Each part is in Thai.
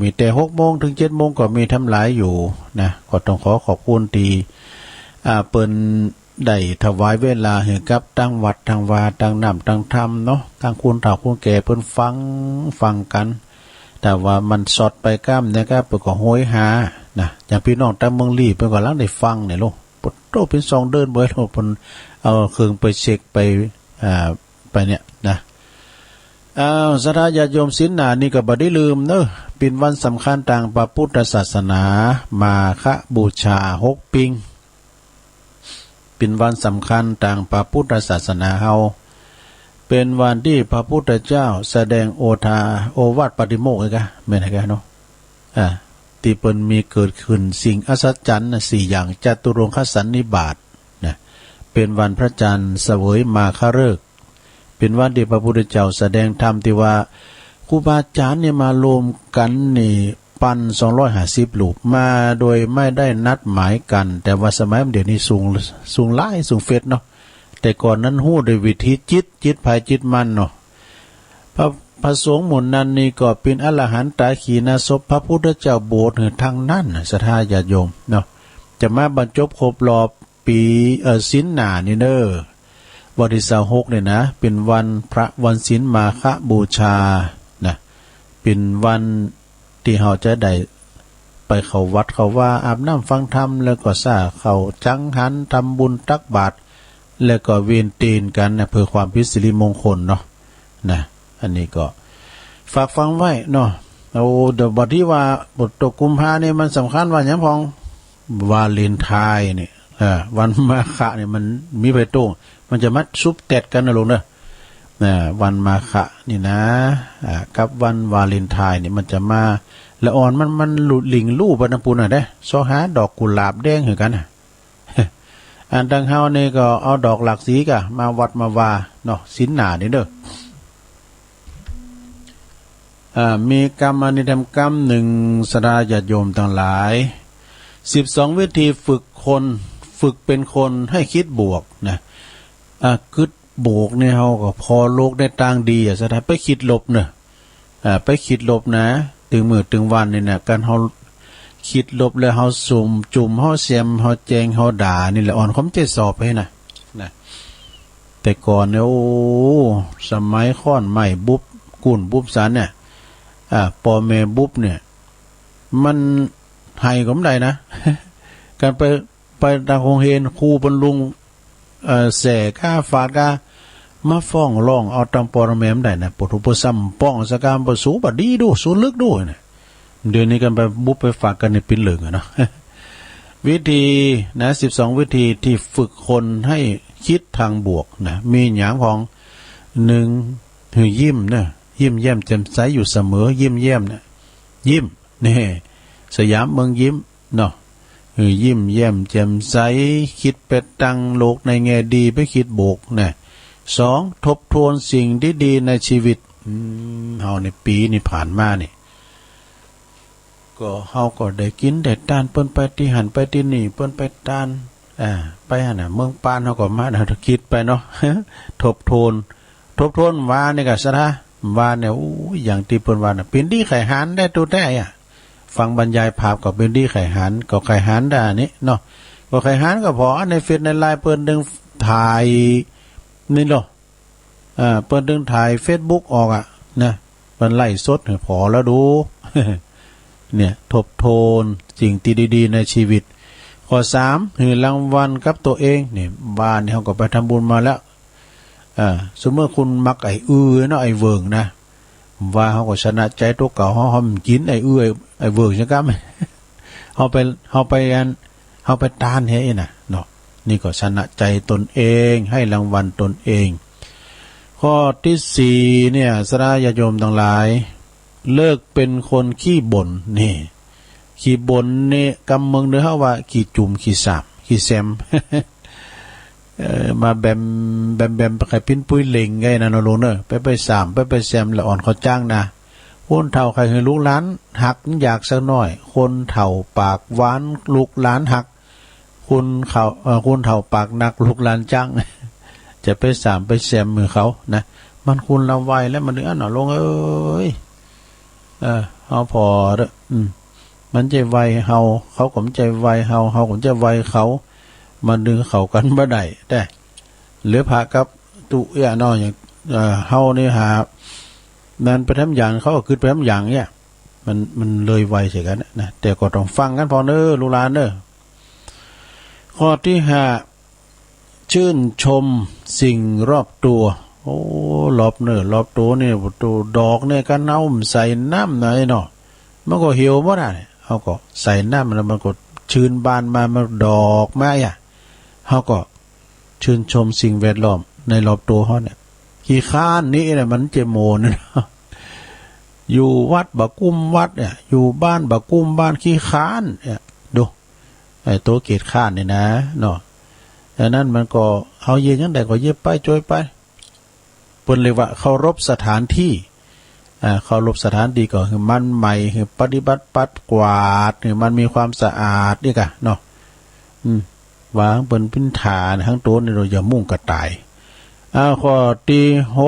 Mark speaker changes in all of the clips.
Speaker 1: มีแต่6 โมงถึง7 โมงก็มีทำหลายอยู่นะก็ต้องขอขอบคุณที่เปิ้นได้ถวายเวลาให้กับตั้งวัดตั้งวาตั้งน้ำตั้งธรรมเนาะตั้งคุณเฒ่าคุณแก่เปิ้นฟังกันแต่ว่ามันสอดไปก้ามเนี่ยก็เปิ้นก็โหยหานะอย่างพี่น้องตั้งเมืองลีเปิ้นก็ลังได้ฟังเนี่ยลูกปดโตเป็น2 เดือนบ่ให้เพิ่นเอาเครื่องไปเช็คไปเนี่ยนะศรัทธาญาติโยมศีลหน้านี่ก็บ่ได้ลืมเด้อเป็นวันสำคัญทางพระพุทธศาสนามาฆบูชา6 ปิงเป็นวันสำคัญทางพระพุทธศาสนาเฮาเป็นวันที่พระพุทธเจ้าแสดงโอวาทปฏิโมกข์อีกะแม่นไงเนาะที่เปิ้นมีเกิดขึ้นสิ่งอัศจรรย์4 อย่างจตุรงคสันนิบาตนะเป็นวันพระจันทร์เสวยมาฆฤกษ์เป็นวันที่พระพุทธเจ้าแสดงธรรมที่ว่าครูบาอาจารย์เนี่ยมารวมกันนี่1,250 รูปมาโดยไม่ได้นัดหมายกันแต่ว่าสมัยเดี๋ยวนี้สูงหลายสูงเฟซเนาะแต่ก่อนนั้นฮู้โดยวิธีจิตภายจิตมันเนาะพระสงฆ์หมู่นั้นนี่ก็เป็นอรหันตาขีณาสพพระพุทธเจ้าโบสถ์ทางนั้นศรัทธาญาติโยมเนาะจะมาบรรจบครบรอบปีศีลหน้านี่เด้อวันที่26เนี่ยนะเป็นวันพระวันศีลมาฆบูชานะเป็นวันที่เราจะได้ไปเข้าวัดเข้าว่าอาบน้ำฟังธรรมแล้วก็สร้างเข้าจังหันทำบุญตักบาตรแล้วก็เวียนตีนกันนะเพื่อความพิสิริมงคลเนาะนะอันนี้ก็ฝากฟังไว้เนาะเอาเดี๋ยวบทที่ว่าบทตกกุมภาเนี่ยมันสำคัญว่าอย่างพองวาเลนไทน์เนี่ยวันมาฆะเนี่ยมันมีไปโต้งมันจะมัดซุปแตดกันนะลงเนอะวันมาฆะนี่นะกับวันวาเลนไทน์เนี่ยมันจะมาละอ่อนมันหลุดหลิงลู่ปนปูนน่ะได้ซอหาดอกกุหลาบแดงเหมือนกันน่ะอันดังเฮานี่ก็เอาดอกหลากสีกะมาวัดมาวาเนาะศีลหน้านี่เด้อมีกรรมนิธรรมกรรม1ศรัทธาญาติโยมทั้งหลาย12 วิธีฝึกเป็นคนให้คิดบวกนะคิดบวกเนี่ยเฮาก็พอโลกได้ต่างดีศรัทธาไปคิดลบเนอะไปคิดลบนะถึงมื้อถึงวันนี่น่ะการเฮาคิดลบแล้วเฮาจุ่มเฮาเสียมเฮาแจงเฮาด่านี่แหละอ่อนความเจ็บสอบให้นะแต่ก่อนเนี่ยโอ้สมัยค้อนใหม่บุบกุ่นบุบสันเนี่ยปอแม่บุบเนี่ยมันให้ก็ไม่ได้นะ การไปทางโรงเรียนครูบรรลุงแสก้าฟาดก้ามาฟ้องร้องเอาตามปรแม่มได้นะปทุปสัมป้องสกามปสูบดีดูสูลึกดูเนี่ยเดือนนี้กันไปบุบไปฝากกันในปิ้นเหลืองเนาะ วิธีนะ12 วิธีที่ฝึกคนให้คิดทางบวกนะมีอย่างของ1คือยิ้มนะยิ้มแย้มแจ่มใสอยู่เสมอยิ้มแย้มนะยิ้มนี่สยามเมืองยิ้มเนาะยิ้มแย้มแจ่มใสคิดไปตั้งโลกในแง่ดีไปคิดบวกนะ2ทบทวนสิ่งที่ดีในชีวิตเฮาในปีนี้ผ่านมานี่ก็เฮาก็ได้กินได้ทานเปิ้นไปที่หันไปที่นี่เปิ้นไปทานไปหั่นน่ะเมืองปานเฮาก็มาคิดไปเนาะ ทบทวนว่านี่ก็ซะนะว่าเนี่ยโอ้ยอย่างที่เปิ้นว่าน่ะเป็นดีไข่หานได้ตัวได้ฟังบรรยายภาพก็เป็นดีไข่หานก็ไข่หานได้นี่เนาะก็ไข่หานก็พอในเฟซในไลน์เปิ้นดึงถ่ายนี่เนาะเปิ้นดึงถ่าย Facebook ออกนะเปิ้นไล่สดให้พอแล้วดู เนี่ยทบทวนสิ่งที่ดีๆในชีวิตข้อ3คือรางวัลกับตัวเองนี่บ้านเฮาก็ไปทำบุญมาแล้วสมมติคุณมักไอ้เนาะไอ้เวิงนะว่าเฮาก็ชนะใจตัวเก่าเฮากินไอ้ไอ้เวิงจังกะเฮาไปตานเฮ็ดน่ะเนาะนี่ก็ชนะใจตนเองให้รางวัลตนเองข้อที่4เนี่ยศรัทธาญาติโยมทั้งหลายเลิกเป็นคนขี้บ่นนี่ขี้บ่นนี่กำเมืองเด้อเฮาว่าขี้จุ่มขี้สาบขี้แซม มาแบมไปใครปิ้นปุ้ยเล็งไงนะนโลเนอไปสามไปแซมละอ่อนเขาจ้างนะคนเฒ่าใครให้ลูกหลานหักอยากสักหน่อยคนเฒ่าปากหวานลูกหลานหักคนเฒ่าปากหนักลูกหลานจ้าง จะไปสามไปแซมมือเขานะมันคุณละไวแล้วมันเนื้อหน่อลงเอ้ย เฮาพอเด้อมันใจไวเฮาเขาก็ใจไวเฮาเฮาก็ใจไวเขามันดึงเข้ากันบ่ได้แต่หรือพระกับตุเอะน้ออย่างเฮานี่หามันไปทำอย่างเขาก็คือไปทำอย่างเนี่ยมันเลยไวใช่กันนะแต่ก็ต้องฟังกันพอเด้อลูกหลานเด้อข้อที่ชื่นชมสิ่งรอบตัวโอ้รอบเนื้อรอบตัวนี่ตัวดอกเนี่ยก็เน่าใส่น้ำหน่อยเนาะมันก็เหี่ยวบ่ได้เขาก็ใส่น้ำแล้วมันก็ชื้นบานมามันดอกไม้อ่ะเขาก็ชื่นชมสิ่งแวดล้อมในรอบตัวเขาเนี่ยขี้ข้านนี่แหละมันเจโมนนะอยู่วัดบักกุ้มวัดเนี่ยอยู่บ้านบักกุ้มบ้านขี้ข้านเนี่ยดูไอ้ตัวเกศข้านเนี่ยนะเนาะดังนั้นมันก็เอาเย็นยังไงก็เย็บไปจอยไปเปิ้นเลยว่าเคารพสถานที่เคารพสถานที่ก็คือมันใหม่คือปฏิบัติปัดกวาดคือมันมีความสะอาดนี่กะเนาะวางเปิ้นพื้นฐานทั้งตัวนี่เราอย่ามุ่งกระต่ายข้อที่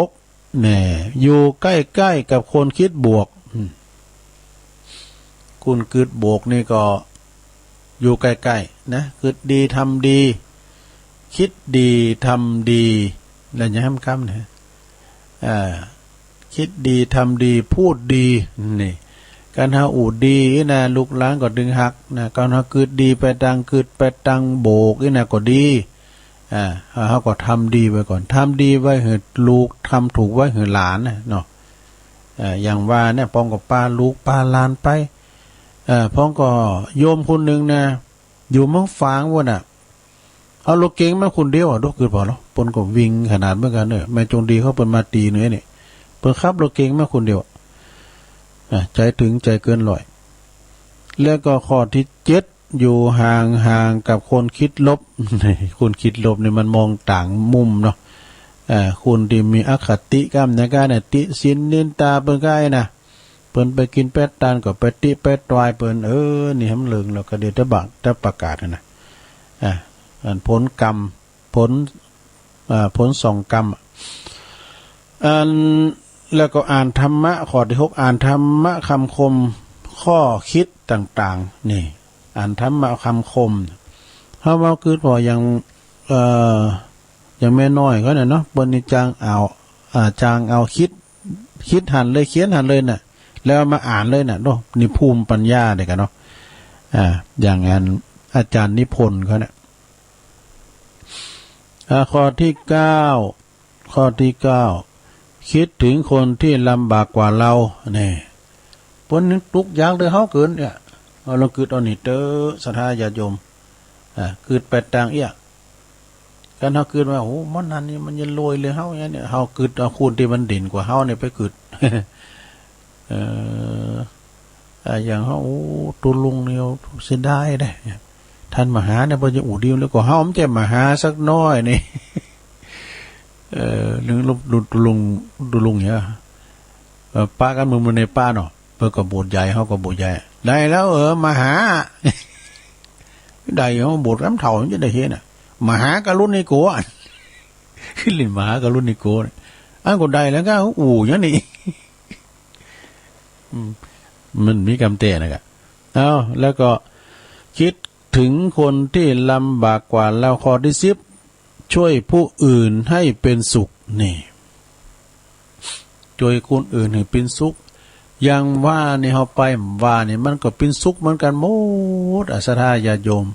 Speaker 1: 6เนี่ยอยู่ใกล้ๆกับคนคิดบวกคุณคิดบวกนี่ก็อยู่ใกล้ๆนะคิดดีทำดีคิดดีทำดีแล้วอย่าห้ามคำนะคิดดีทำดีพูดดีนี่การหาอูดดีนะลูกหลานก็ดึงหักนะการหาคิดดีไปตังคิดไปตังโบกนี่นะก็ดีเขาก็ทำดีไว้ก่อนทำดีไว้ให้ลูกทำถูกไว้ให้หลานเนาะอย่างว่าเนี่ยป้องกับป้าลูกป้าหลานไปพ้องก็โยมคนหนึ่งนะอยู่เมืองฝางวะน่ะเอารถเก๋งมาคนเดียวดูคือพอแล้วปนก็วิ่งขนาดเหมือนกันเนี่ยแม่จงดีเขาเป็นมาตีเนื้อเนี่ยเปิดขับรถเก๋งมาคนเดียวใจถึงใจเกินร้อยแล้วก็ข้อที่7อยู่ห่างกับคนคิดลบคนคิดลบเนี่ยมันมองต่างมุมเนาะคุณที่มีอคติกรรมในการเนี่ยติสินนินตาเปิ้นก็ไอ้นะเปิ้นไปกินเป็ดตานก็ไปติเป็ดตวายเปิ้นนี่หำเลิงแล้วก็เดี๋ยวจะประกาศนะผลกรรมผลส่องกรรมแล้วก็อ่านธรรมะข้อที่6อ่านธรรมะคำคมข้อคิดต่างๆนี่อ่านธรรมะคำคมเพราะว่าคือพอยังแม่น้อยก็เนี่ยเนาะบนนี้จางเอาคิดหันเลยเขียนหันเลยน่ะแล้วมาอ่านเลยน่ะเนาะนี่ภูมิปัญญาเด็กกันเนาะอย่างนั้นอาจารย์นิพนธ์เขาเนี่ยข้อที่9คิดถึงคนที่ลำบากกว่าเราเนี่ยปนนึงทุกอย่างเลยเฮาเกินเนี่ยเราคิดเอานี่เด้อศรัทธาญาติโยมคิดไปต่างกันเฮาคิดว่าโอ้มันนั้นนี่มันยังรวยเลยเฮาเนี่ยเฮาคิดเอาคนที่มันเด่นกว่าเฮาเนี่ยไปคิดอย่างเฮาโอ้ตุลุงเนี่ยเสียดายเด้ท่านมหาเนี่ยบ่จะอู่ดีแล้วก็เฮามันจะมหาสักน้อยนี่เรื่องตุลุงเนี่ยป้ากันมือในป้าเนาะเพิ่นก็โบสถ์ใหญ่เฮาก็โบสถ์ใหญ่ได้แล้วมหาได้เฮาโบสถ์น้ำเฒ่ามันจะได้เฮ็ดน่ะมหากรุณิโกขึ้นเล่นมหากรุณิโกอันก็ได้แล้วก็อู่อย่างนี้มันมีกำเตะนะครับแล้วก็คิดถึงคนที่ลำบากกว่าเราข้อที่10ช่วยผู้อื่นให้เป็นสุขนี่ช่วยคนอื่นให้เป็นสุขอย่างว่านี่เฮาไปว่านี่มันก็เป็นสุขเหมือนกันหมดศรัทธาญาติโยม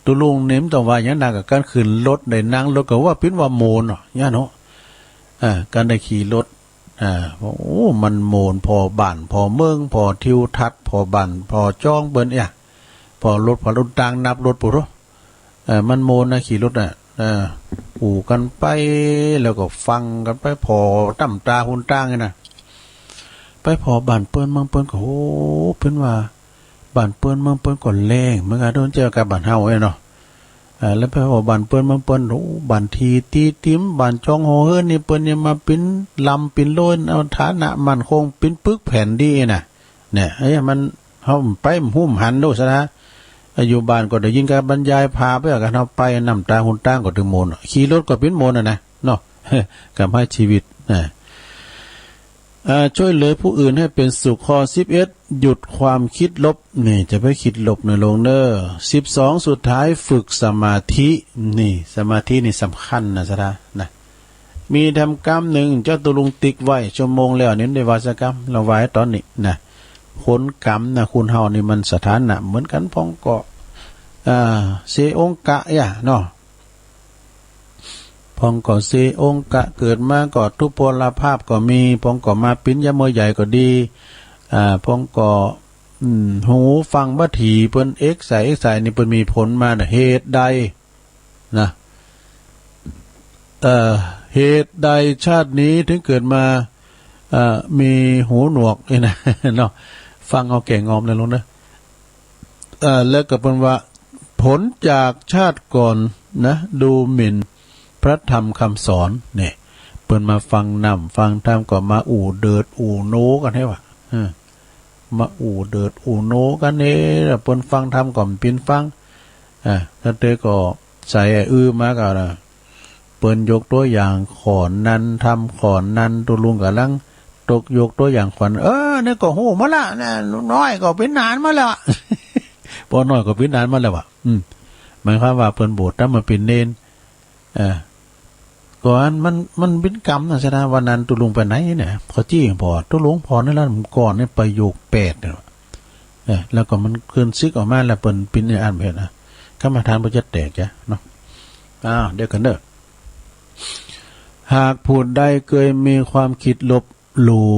Speaker 1: ตุลุงเน้มต้องว่าอย่างนั้นกับการขึ้นรถได้นั่งรถก็ว่าเป็นว่าโมนเนาะย่าเนาะการได้ขี่รถโอ้มันโมนพอบ้านพอเมืองพอทิวทัศน์พอบ้านพอจ้องเบิ่นพอรถต่างนับรถปุ๊บมันโมนนะขี่รถอู่กันไปแล้วก็ฟังกันไปพอตั้มตาหุ่นตั้งนะไปพอบ้านเปิ้นเมืองเปิ้นก็โอ้เพิ่นว่าบ้านเปิ้นเมืองเปิ้นก็แรงเหมือนกันโดนเจอกับบ้านเฮาเนาะแล้วไปพอบ้านเปิ้นเมืองเปิ้นโอ้บ้านทีตีติมบ้านจองโหเฮิรนนี่เปิ้นเนี่ยมาเป็นลำเป็นโลนเอาฐานะมั่นคงเป็นปึกแผ่นดีน่ะเนี่ยมันเฮาไปหุ้มหันโดซะนะอยู่บ้านก็ได้ยินการบรรยายพาไปกันเฮาไปน้ำตาหุ่นตั้งก็ถึงโมนขี่รถก็เป็นโมนนะเนาะกับให้ชีวิต ช่วยเหลือผู้อื่นให้เป็นสุขข้อ11หยุดความคิดลบนี่จะไปคิดลบในลงเนอ12สุดท้ายฝึกสมาธินี่สมาธินี่สำคัญนะสะนะมีทำกรรมหนึ่งเจ้าตุลุงติ๊กไว้ชั่วโมงแล้วนี่ได้วาสกรรมเราไว้ตอนนี้นะผลกรรมนะคุณเฮานี่มันสถานะเหมือนกันพ้องเกาะเสองกะย่ะเนาะพองก่อเสองกะเกิดมาก่อทุพพลภาพก็มีพองก่อมาปิ้นยะเมอใหญ่ก็ดีพองก่อหูฟังบัถีเปิ้นเอกใส่นี่เปิ้นมีผลมาน่ะเหตุใดนะเหตุใดชาตินี้ถึงเกิดมามีหูหนวกนี่นะเนาะฟังเอาแก่งอมเลยลงนะแล้วก็เป็นว่าผลจากชาติก่อนนะดูหมิ่นพระธรรมคำสอนเนี่ยเปิ้นมาฟังนำฟังธรรมก็มาอู่เดิดอู่โนกันให้ว่ามาอู่เดิดอู่โนกันเนี่ยเปิ้นฟังธรรมก่อนปินฟังแล้วเตก็ใส่มาก็นะเปิ้นยกตัวอย่างขอนนั้นทำขอนนั้นตัวลุงกับลังตกยกตัวอย่างขอนเนี่ยก็โหมาละนะน้อยก็เป็นนานมาแล้วพอน้อยก็เป็นนานมาแล้วว่ะหมายความว่าเปิ้นโบสถ์ถ้ามาเป็นเนนก่อนมันเป็นกรรมนะใช่ไหมวันนั้นตุลุงไปไหนเนี่ยเขาจี้พอตุลุงพอในร้านก่อนเนี่ยประโยค8เนี่ยแล้วก็มันคืนซึกออกมาแล้วเปิ้นปิ้นในอ่านเพจนะกรรมฐานบ่จะแตกจ้ะเนาะเดี๋ยวกันเด้อหากผู้ใดเคยมีความคิดลบหลู่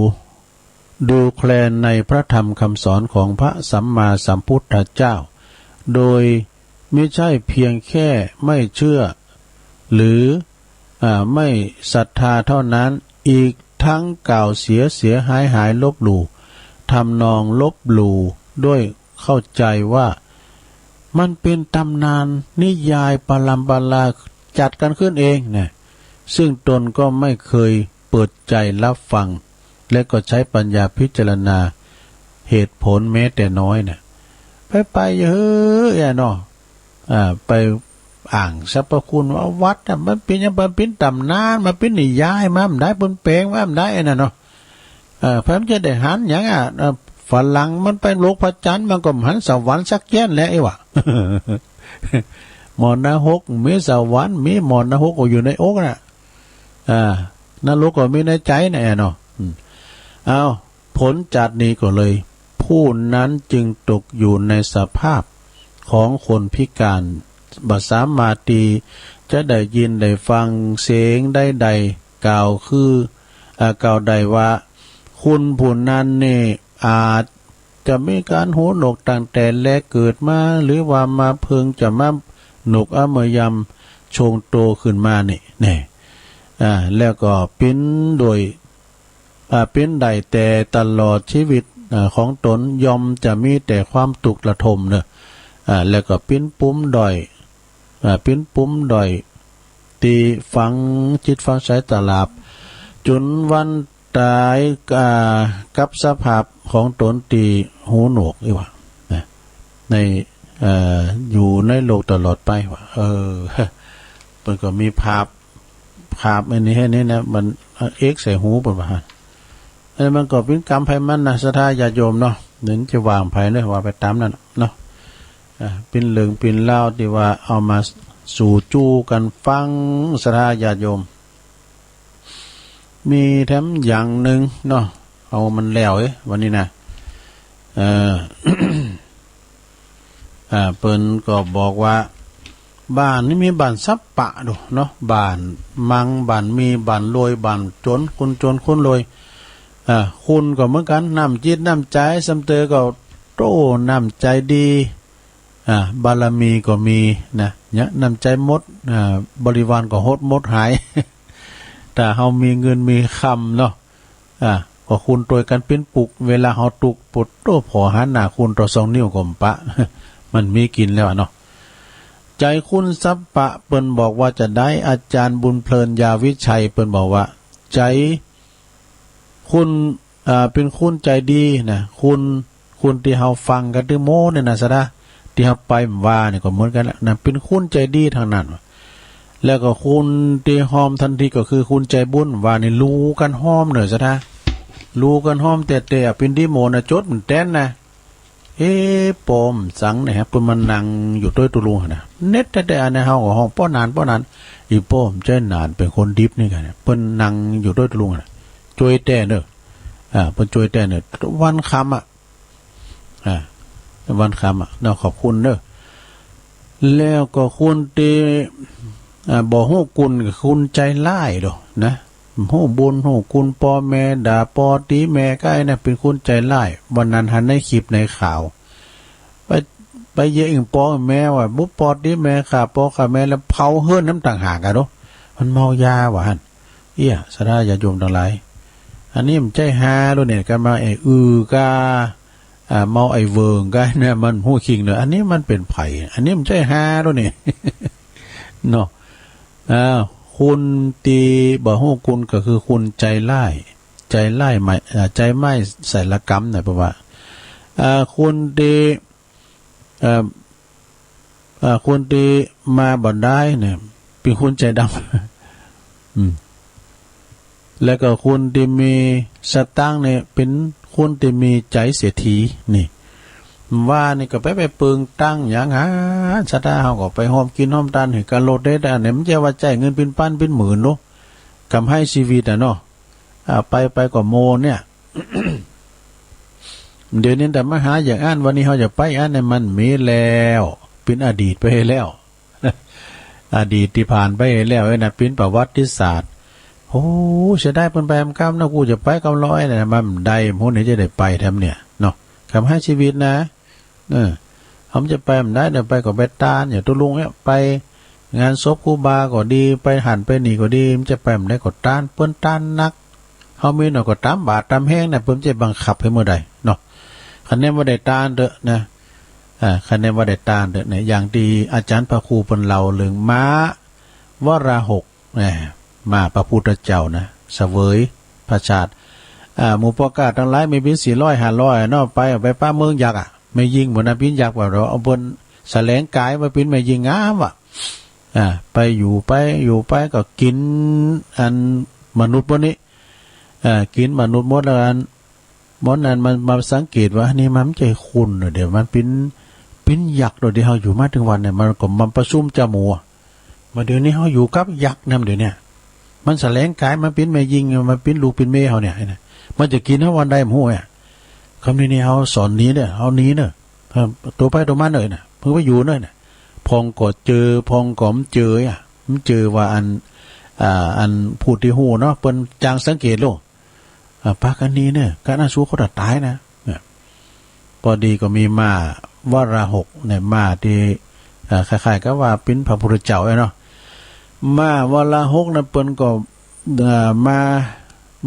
Speaker 1: ดูแคลนในพระธรรมคำสอนของพระสัมมาสัมพุทธเจ้าโดยไม่ใช่เพียงแค่ไม่เชื่อหรือไม่ศรัทธาเท่านั้นอีกทั้งกล่าวเสียหายลบหลู่ทำนองลบหลู่ด้วยเข้าใจว่ามันเป็นตำนานนิยายปรัมปราจัดกันขึ้นเองเนี่ยซึ่งตนก็ไม่เคยเปิดใจรับฟังและก็ใช้ปัญญาพิจารณาเหตุผลแม้แต่น้อยเนี่ยไปเฮ้ยเนาะไปอ่างสรรพคุณว่าวัดมันเป็นยังเป็นตำนานมันเป็นนิยายมันได้เป็นแปลงมันได้น่ะเนาะพระมันจะได้หันอย่างฝรั่งมันไปโลกพระจันทร์มันก็หันสวรรค์สักแย่นแล้วไอ้วะหมอนหกมีสวรรค์มีหมอนหกอยู่ในอกน่ะนรกก็มีในใจน่ะเนาะผลจากนี้ก็เลยผู้นั้นจึงตกอยู่ในสภาพของคนพิการบ่สามารถที่จะได้ยินได้ฟังเสียงใดๆกล่าวคือกล่าวใดว่าคุณผู้นั้นนี่อาจจะมีการหูหนวกตั้งแต่แรกเกิดมาหรือว่ามาเพิ่งจะมาหนวกเมื่อยำชงโตขึ้นมานี่แล้วก็เป็นโดยเป็นใดแต่ตลอดชีวิตของตนยอมจะมีแต่ความตุกระทมเนอะแล้วก็ปิ้นปุ้มดอยปิ้นปุ้มดอยตีฟังจิตฟังสายตลาบจนวันตายกับสภาพของตนตีหูหนวกอีกว่าในอยู่ในโลกตลอดไปว่ามันก็มีภาพอันนี้ให้นี่นะมันใส่หูประมาณมันก็เป็นกรรมภัยมันนะศรัทธาญาติโยมเนาะเดี๋ยวจะวางภัยเลยว่าไปตามนั่นเนาะเป็นเหลืองเป็นเล่าที่ว่าเอามาสู่จูกันฟังศรัทธาญาติโยมมีแถมอย่างหนึ่งเนาะเอามันแล้ววันนี้นะเปิ้นก็บอกว่าบ้านนี่มีบ้านซับปะดูเนาะบ้านมังบ้านมีบ้านรวยบ้านจนคนจนคนรวยคุณก็เหมือนกันน้ำจิตน้ำใจสำเตอก็โตน้ำใจดีบารมีก็มีนะเนี่ยน้ำใจมดบริวารก็หดหายแต่เฮามีเงินมีคำเนาะก็คุณตัวกันเป็นปุกเวลาเฮาตุกปุดโตพอหันหน้าคุณต่อ2 นิ้วก็ปะ มันมีกินแล้วเนาะใจคุณสัพปะเปิ้นบอกว่าจะได้อาจารย์บุญเพลินยาวิชัยเปิ้นบอกว่าใจคุณเป็นคุณใจดีนะคุณที่เฮาฟังกันที่โมเนี่ยนะซะนะที่เฮาไปว่าเนี่ยก็เหมือนกันแล้วนะเป็นคุณใจดีทางนั้นแล้วก็คุณที่หอมทันทีก็คือคุณใจบุญว่านี่รู้กันหอมหน่อยซะนะ รู้กันห้อมแต่เป็นที่โมนะจดมันแต้นนะปอมสังเนี่ยฮะเปิ้นมันนั่งอยู่ด้วยตุลุงนะเน็ตแต่อันในเฮาของห้องป้อนานอีป้อมใจนานเป็นคนดิบนี่กันเปิ้นนั่งอยู่ด้วยตุลุงนะช่วยแต่เนอะเปิ้นช่วยแต่เนอะวันคำวันคำเราขอบคุณเนอะแล้วก็คุณตีบ่ฮู้กุลกับคุณใจร้ายดอกนะฮู้บุญฮู้กุลพ่อแม่ด่าพ่อตีแม่ก็ไอ้น่ะเป็นคุณใจร้ายวันนั้นหันในคลิปในข่าวไปเยอะอีกพ่อแม่ว่าบุปอตีแม่ขาพ่อขาแม่แล้วเผาเฮือนน้ำต่างหากกันเนาะมันเมายาว่ะหั่นสะดาอย่าโยมทั้งหลายอันนี้มันใจหาโลเนี่ยกันมากาเมาเวิงกันเนี่ยมันหู้คิงเนอะอันนี้มันเป็นไผ่อันนี้มันใจหาโลเนี่ยเนาะคุณตีบ่ฮู้กุลก็คือคุณใจไล่ไม่ใจไม่ใส่ละกรรมนะเพราะว่าคุณตีคุณตีมาบ่ได้เนี่ยเป็นคุณใจดำแล้วก็คุณที่มีสตางค์เนี่ยเป็นคุณที่มีใจเสียทีนี่ว่านี่ก็ไปปึงตั้งอย่างชะตาเฮาก็ไปหอมกินหอมทานให้กันโลดได้แต่เนี่ยมันจะว่าใจเงินเป็นพันเป็นหมื่นเนาะกำให้ชีวิตเนาะไปก็โมเนี่ย เดี๋ยวนี้แต่มาหาอย่างอันวันนี้เฮาจะไปอันเนี่ยมันมีแล้วเป็นอดีตไปแล้ว อดีตที่ผ่านไปแล้วนะเป็นประวัติศาสตร์โอ้เสียดายเพิ่นไปกำนะกูจะไปกำร้อยน่ะมันได้พวกนี้จะได้ไปทำเนี่ยเนาะกำให้ชีวิตนะผมจะไปมันได้เดี๋ยวไปกับเบตตาอย่างตัวลุงเนี่ยไปงานศพครูบาก็ดีไปหันไปหนีก็ดีมันจะไปมันได้ก็ต้านเปิ้นต้านนักเขามีหน่อยก็ตามบาดตามแห้งเนี่ยเปิ้นจะบังคับให้เมื่อใดเนาะคันนี้ว่าได้ต้านเด้อนะคะแนนว่าได้ต้านเด้อเนี่ยอย่างดีอาจารย์พระครูเปิ้นเล่าเรื่องม้าวราหกมาพระพุทธเจ้านะเสวยพระชาติหมู่ประกาศทั้งหลายมีบิน400 500เนาะไปป้าเมืองยักษ์ไม่ยิงเหมือนนะพินยักษ์ว่าเราเอาบนแสลงกายมาพินไม่ยิงงามว่ะไปอยู่ไปก็กินอันมนุษย์พวกนี้กินมนุษย์หมดแล้วอันหมดนั้นมันมาสังเกตว่านี่มันใจคุณเดี๋ยวมันเป็นยักษ์โดยที่เฮาอยู่มาถึงวันเนี่ยมันก็มันประชุมจมูกมาเดี๋ยวนี้เฮาอยู่กับยักษ์นำเดี๋ยวนี้มันแสลงกายมันเป็นไม่ยิงมันเป็นลูกเป็นเมย์เฮาเนี่ยมันจะกินทั้งวันได้หมู่คำนี้เฮาสอนนี้เนี่ยเฮานี้เนี่ยตัวไปตัวมาหน่อยน่ะเพิ่งไปอยู่หน่อยน่ะพองก็เจอพองก็เจอมันเจอว่าอันพูดที่หูเนาะเปิ้นจางสังเกตโลปากอันนี้เนี่ยการอาสู้เขาตายนะพอดีก็มีมาวราหกเนี่ยมาที่คล้ายๆก็ว่าเป็นพระพุทธเจ้าเนาะมาวราหกน่ะเปิ้นก็ม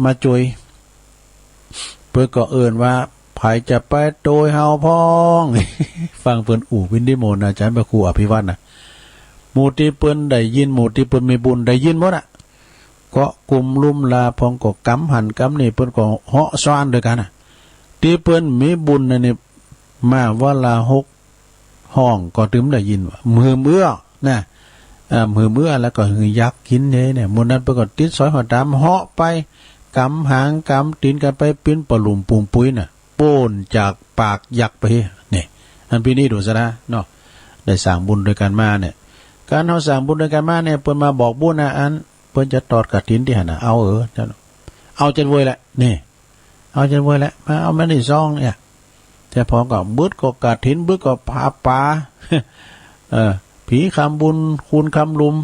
Speaker 1: าจอยเปิ้นก็เอิ้นว่าไผจะไปโดยเฮาพ้องฟังเปิ้นวินดิโมนอาจารย์พระครูอภิวัตนะหมู่ที่เปิ้นได้ยินหมู่ที่เปิ้นมีบุญได้ยินหมดก็กลุ่มลุ่มลาพองก็กำหันกำนี่เปิ้นก็เหาะซ้อนด้วยกันที่เปิ้นมีบุญนี่มาว่าลาหกห้องก็ถึงได้ยินว่ามือเมื่อนะมือเมื่อแล้วก็ยักษ์กินเนี่ยหมู่นั้นเปิ้นก็ติดสอยหัวตามเหาะไปกำหางกำตีนกันไปเป็นปลุมปุงปุ้ยน่ะโป้นจากปากยักษ์ไปนี่อันพี่นี่ดูซะนะเนาะได้สร้างบุญด้วยกันมาเนี่ยการเฮาสร้างบุญด้วยกันมาเนี่ยเพิ่นมาบอกบุญนะอันเพิ่นจะตอดกฐินที่หั่นน่ะเอาเอาจนเว้ยแหละนี่เอาจนเว้ยแหละมาเอามานี่ซองเนี่ยแต่พอก็บึดก็กฐินบึดก็พาป่าผีคำบุญคูณคำลุม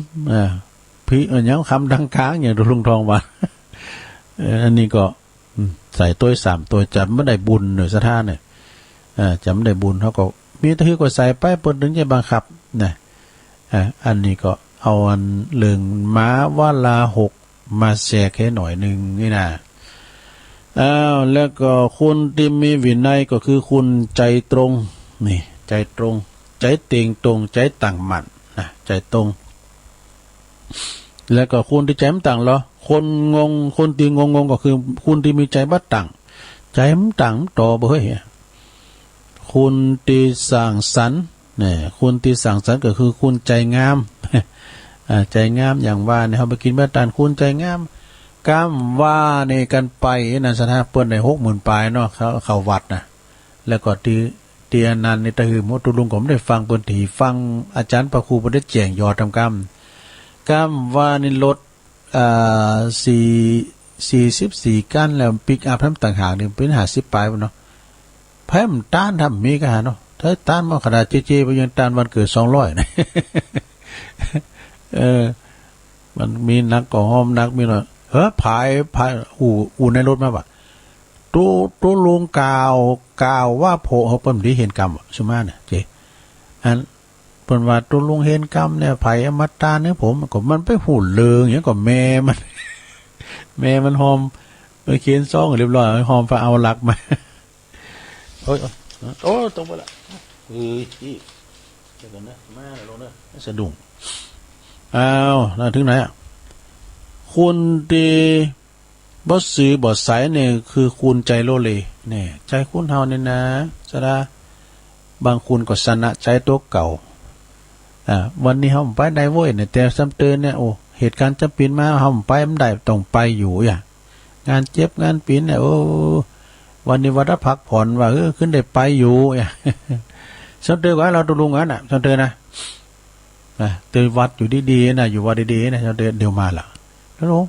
Speaker 1: ผียังคำดังค้างอย่างลุงทองว่าอันนี้ก็ใส่ตัว3ตัวจำไม่ได้บุญหรือสถานเนี่ยจำไม่ได้บุญเขาก็มีที่ก็ใส่ไปเปิดถึงจะบังคับนะอันนี้ก็เอาอันเรื่องม้าวาลาหกมาแชร์แค่หน่อยหนึ่งนี่นะแล้วก็คุณที่มีวินัยก็คือคุณใจตรงนี่ใจตรงใจเต่งตรงใจตั้งมั่นนะใจตรงแล้วก็คุณที่ใจมันต่างเหรอคนงงคนที่งงก็คือคุณที่มีใจบัดต่างใจมันต่างต่อเบ้ยคุณที่สร้างสรรค์เนี่ยคุณที่สร้างสรรค์ก็คือคุณใจงามใจงามอย่างว่าเนี่ยเขาไปกินบัดตานคุณใจงาม ก้ามว่าในกันไปนั่นสถาเปิ้นได้60,000ปลายเนาะเขาวัดนะแล้วก็เตียนันในตะหือมตุลุงผมได้ฟังเปิ้นถีฟังอาจารย์พระครูบ่ได้แจ้งยอดทำก้ามว่านี่รถ44กั้นแล้วปิกอัพทำต่างหากนี่เป็น50ปลายเนาะแพ้มต้านทำมีก็หาเนาะถ้าต้านมาขนาดเจไปยังต้านวันเกิด200นะมันมีนักก่อห้อมนักมีหน่อยผายอู่ในรถมาบ่ะตัวลุงกาวว่าโผเขาเปิ้นได้เห็นกรรมใช่มั้ยเนี่ยเจอันเปิ้นว่าตัวลุงเห็นกรรมเนี่ยไผอมตะเนี่ยผมก็มันไปหูเลิงอย่างก็แม่มันหอมไปเขียนซองเรียบร้อยหอมไปเอาหลักมาโอ้ตรงไปละอีเดี๋ยวกันนะมาลงเด้อสะดุ้งอ้าวน่าถึงไหนอ่ะคุณดีบ่ซื้อบ่ใสเนี่ยคือคุณใจโลเลเนี่ยใจคุณเฮาเนี่ยนะสะดาบางคุณก็ชนะใจตัวเก่าวันนี้เฮาไปได้โว้ยเนี่ยแต่ซ้ำเตือนเนี่ยโอ้เหตุการณ์จำเป็นมาเฮาไปมันได้ต้องไปอยู่งานเจ็บงานปีนเนี่ยโอ้วันนี้วัดพักผ่อนว่าขึ้นได้ไปอยู่ซ้ำเตือนว่าเราตกลงกันน่ะซ้ำเตือนนะเตือนวัดอยู่ดีๆนะอยู่วัดดีๆนะซ้ำเตือนเดี๋ยวมาล่ะแล้วลง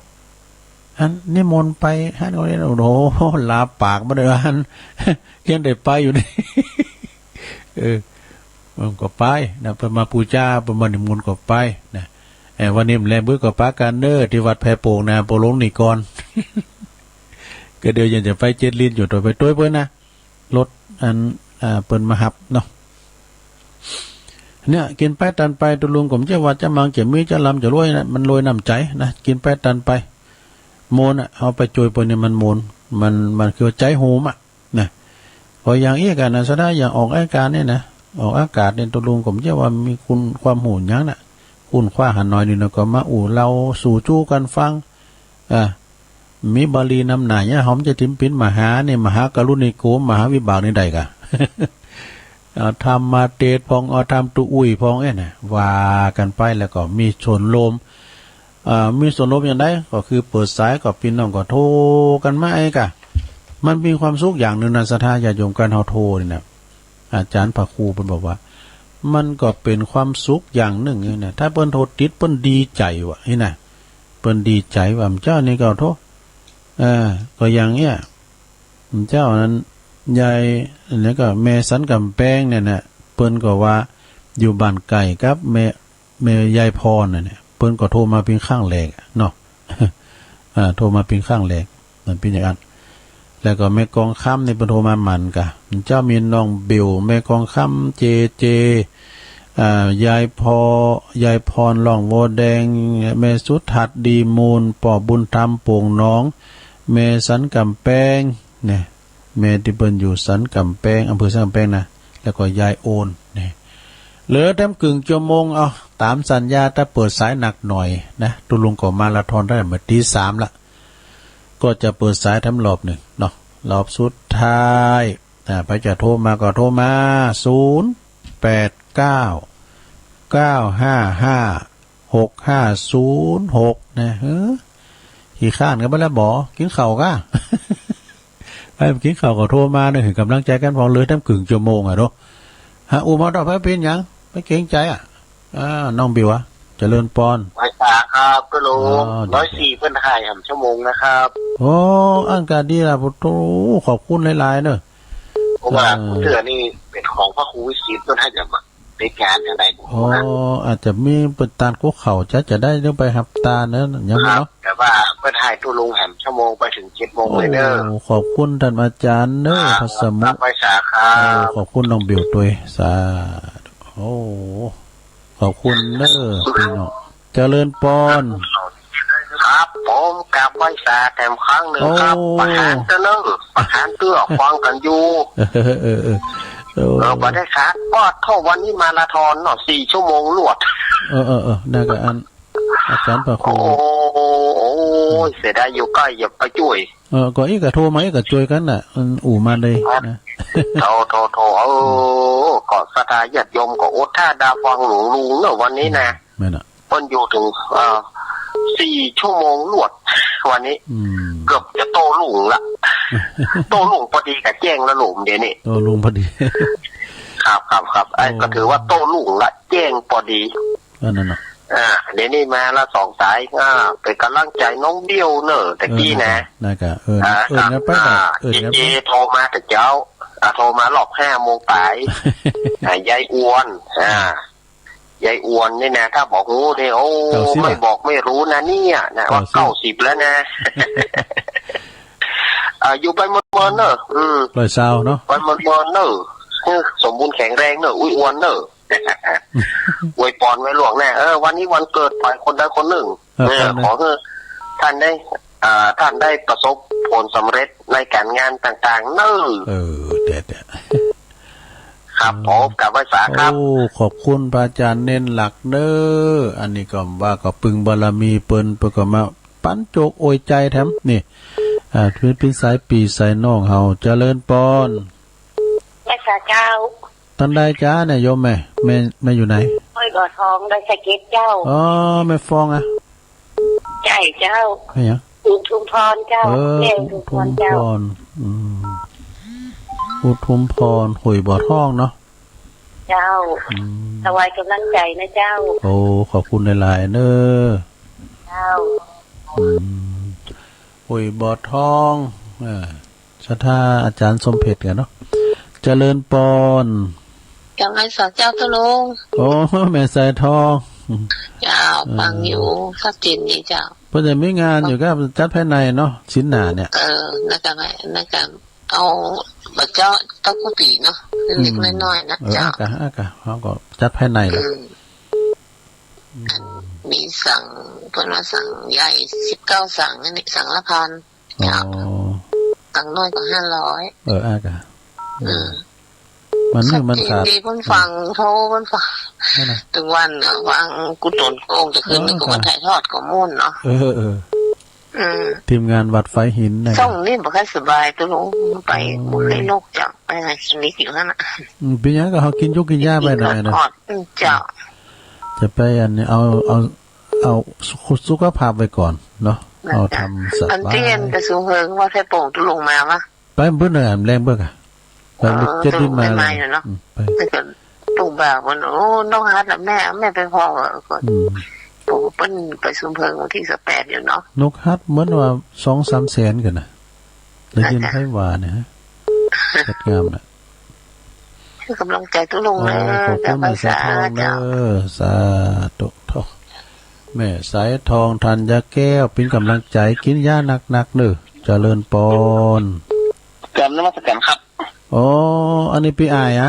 Speaker 1: อันนิมนต์ไปฮันก็เลยโอ้โหลาปากมาเลยอันยังได้ไปอยู่นี่มันก็ไปนะไปมาปูชาไปมานิมนต์ก็ไปนะวันนี้แรงบื้อก็ปากันเนอร์ที่วัดแพโป่งนะโปลงนี่ก่อนก็เดี๋ยวยังจะไปเจ็ดลิ้นอยู่ตัวไปตัวเพิ่นนะรถอันเปิ้นมาหับเนาะเนี่ยกินไปตันไปตุลุงผมจะว่าจะมังจะมีจะลำจะรวยนะมันรวยน้ำใจนะกินไปตันไปโมนเอาไปจุยเปิ้นเนี่ยมันโมนมันคือใจโหมนะพออย่างอี้กันนะซะได้อย่างออกอาการเนี่ยนะออกอากาศเนี่ยตุลุงผมจะว่ามีคุณความหูหยังน่ะคุณคว้าหันหน่อยนี่นะก็มาเราสู่จู้กันฟังมีบาลีนำหน่ายเนี่ยหอมจะทิมปินมหาเนี่ยมหากรุณิโกมหาวิบากนี่ใดกะทำมาเตดพองทำตุอุ้ยพองเนี่ยว่ากันไปแล้วก็มีชนลมมีส่วนลบอย่างไรก็คือเปิดสายก็พี่น้องก็โทรกันมากะมันมีความสุขอย่างหนึ่งนะศรัทธาญาติโยมกันเฮาโทรนี่นะอาจารย์พระครูเพิ่นบอกว่ามันก็เป็นความสุขอย่างหนึ่งเนี่ยถ้าเปิ้นโทรติดเปิ้นดีใจว่ะนี่นะเปิ้นดีใจว่าเจ้านี่ก็โทรก็อย่างเนี้ยเจ้านั้นยายแล้วก็แม่สันกำแพงเนี่ยนะเปิ้นก็ว่าอยู่บ้านไก่ครับแม่ยายพรเนี่ยเปิ้นก็โทรมาเป็นข้างแรกเนาะโทรมาเป็นข้างแรกมันเป็นอย่างนั้นแล้วก็แม่กองค่ำในเปิ้นโทรมาหมันกะเจ้ามีน้องบิวแม่กองค่ำเจยายพรล่องโวแดงแม่สุทัดดีมูลป่อบุญธรรมโป่งน้องแม่สันกำแพงเนี่ยแม่ที่เปิ้นอยู่สันกำแพงอำเภอสันกำแพงนะแล้วก็ยายโอนเนี่ยเหลือเต็มกึ่งชั่วโมงเอาตามสัญญาถ้าเปิดสายหนักหน่อยนะตุลุงก็มาราธอนได้เมื่อตี 3ละก็จะเปิดสายทำรอบหนึ่งเนาะรอบสุดท้ายไปจะโทรมาก็โทรมา089 955 6506นะขี้ข้านกันไปแล้วบ่กินข้าวก้าไปกินข้าวก็โทรมาเนี่ยถึงกำลังใจกันพอเลยตั้งกึ่งชั่วโมงเนาะมาต่อไปเป็นยังไม่เกรงใจน้องบิวเจริญปอนไปตาครับก็ลง104เพิ่นถ่ายชั่วโมงนะครับโอ้อากาศดีล่ะพุทโธขอบคุณหลายๆเด้อเพราะว่าเสื้อนี่เป็นของพระครูวิสิตต้นให้จะมาในการจังได๋อาจจะมีเปิดตาลกุเขาจะได้เรื่องไปหับตาเนอะยังเนาะแต่ว่าเพิ่นถ่ายตู้ลงชั่วโมงไปถึง 7:00 นเลยเด้อขอบคุณท่านอาจารย์เด้อพระสมุไปสาขาขอบคุณน้องบิวด้วยสาโอ้ขอบคุณเด้อพี่น้องเจริญปอนครับผมกลับไว้สาแถมครั้งหนึ่งครับประหารเด้อประหารเตื้อฟังกันอยู่บ่ได้ครับก็เท่าวันนี้มาราธอนเนาะ4 ชั่วโมงรวดได้ก็อันอาจารย์พระครูโอ้ยเสียดายอยู่ใกล้อย่าไปช่วยก็อีกก็โทรมาอีกก็ช่วยกันน่ะอู่มาเลยนะโทก็ศรัทธาญาติโยมก็อดท่าดาฟังหลวงลุงเนาะวันนี้นะแม่นเพิ่นอยู่ถึง4 ชั่วโมงรวด
Speaker 2: วันนี้เกือบจะโตลุงละ โตลุงพอดีกับแจ้งละหลุมเดี๋ยวนี้
Speaker 1: โตลุงพอดี
Speaker 2: ครับไอ้ก็ถือว่าโตลุงละแจ้งพอดี
Speaker 1: นั่นเนาะ
Speaker 2: เดี๋ยวนี้มาละ2 สายเป็นกำลังใจน้องเบี้ยวเนอะแต่กี้นะ
Speaker 1: น่าจะนะไป
Speaker 2: เจโทรมาแต่เจ้าโทรมาหลอก5 โมงไปยายอ้วนยายอ้วนนี่นะถ้าบอกรู้เนี่ยโอ้ไม่บอกไม่รู้นะเนี่ยนะว่า90แล้วนะอยู่ไปเมินเนอะ
Speaker 1: ปล่อยซาวเนาะ
Speaker 2: ไปเมินเนอะสมบูรณ์แข็งแรงเนอะอ้วนเนอะอวยพรไว้หลวงแน่วันนี้วันเกิดฝ่ายคนใดคนหนึ่งขอให้ท่านได้ประสบผลสำเร็จในการงานต่างๆเนอะ
Speaker 1: เด็ด
Speaker 2: ครับผมกับไว้สาครับ
Speaker 1: ขอบคุณพระอาจารย์เน้นหลักเด้ออันนี้ก็ว่าก็ปึงบารมีเปิ้นก็มาปั้นโจกโอยใจแถมนี่เป็นสายปีสายน้องเฮาเจริญปอน
Speaker 3: แม่เจ้า
Speaker 1: ท่านได้จ้าเนี่ยโยมแม่อยู่ไหน
Speaker 3: ห้อยบ่อทองได้สะเก็ดเจ้า
Speaker 1: แม่ฟอง
Speaker 3: ใช่เจ้า
Speaker 1: ไม่ยัง
Speaker 3: อุทุมพรเจ้า
Speaker 1: อุทุมพรอุทุมพรหุยบ่อทองเนาะ
Speaker 3: เจ้าถวายกำลังใจนะเจ้า
Speaker 1: โอ้ขอบคุณหลายๆเน้อ
Speaker 3: เจ้า
Speaker 1: หุยบ่อทองศรัทธาอาจารย์สมเพชรกันเนาะเจริญปอน
Speaker 3: กำลังสอนเจ้าตุลุง
Speaker 1: โอ้แม่สายทอง
Speaker 3: เจ้าฟังอยู่สักจินนี่เจ้า
Speaker 1: เพื่อจะมีงานอยู่ก็จัดภายในเนาะชิ้นหนาเนี่ย
Speaker 3: น่าจะเอาบัเจ้าต้องกุฏิเนาะเล็กน้อยๆนะเจ้า
Speaker 1: เขาก็จัดภายในเลย
Speaker 3: มีสั่งเพิ่นว่าสั่งใหญ่19 สั่งนี่สั่งละ1,000เจ้าสั่งน้อยกว่า500
Speaker 1: มันขาด
Speaker 3: ดีเพิ่นฟังโทรเพิ่นฟังทุกวันฟังกูตนโกงจะขึ้นกูมาถ่ายทอดข้อมูลเนาะ
Speaker 1: ทีมงานวัดไฟหิน
Speaker 3: นะส่งนี่บ่ค่อยสบายตัวลงไปหมดเลยโรคจังไปไหนคลินิกอยู่นั่นน่ะ
Speaker 1: เป็นยังก็เฮากินยุกกินยาไปหน่อยนะ
Speaker 3: เจ้า
Speaker 1: จะไปอันนี้เอาสุขภาพไว้ก่อนเนาะเอาทำสบาย
Speaker 3: อันเตียนไปสูงเฮิงว่าแค่โป่งตัวลงมาวะ
Speaker 1: ไปเบิ่งหน่อยแรงเบิ่งไปจะดิ้นมา
Speaker 3: เนาะไปกันตู่บ่าวมันโอ้น้องฮัดแม่ไปพอก่อนผมเปิ้นไปสูงเฮิงวันที่18อยู่เนาะ
Speaker 1: นกฮัดเหมือนว่า 2-3 แสนกันนะได้ยินไผว่านะฮะจัดงามน่ะ
Speaker 3: คือกำลังใจตุลงนะ
Speaker 1: กับภาษาเจ้าสาธุแม่สายทองธัญแก้วเป็นกำลังใจกินยาหนักๆเด้อเจริญปอน
Speaker 2: กรรมนมัสการครับ
Speaker 1: อันนี้ปีอาย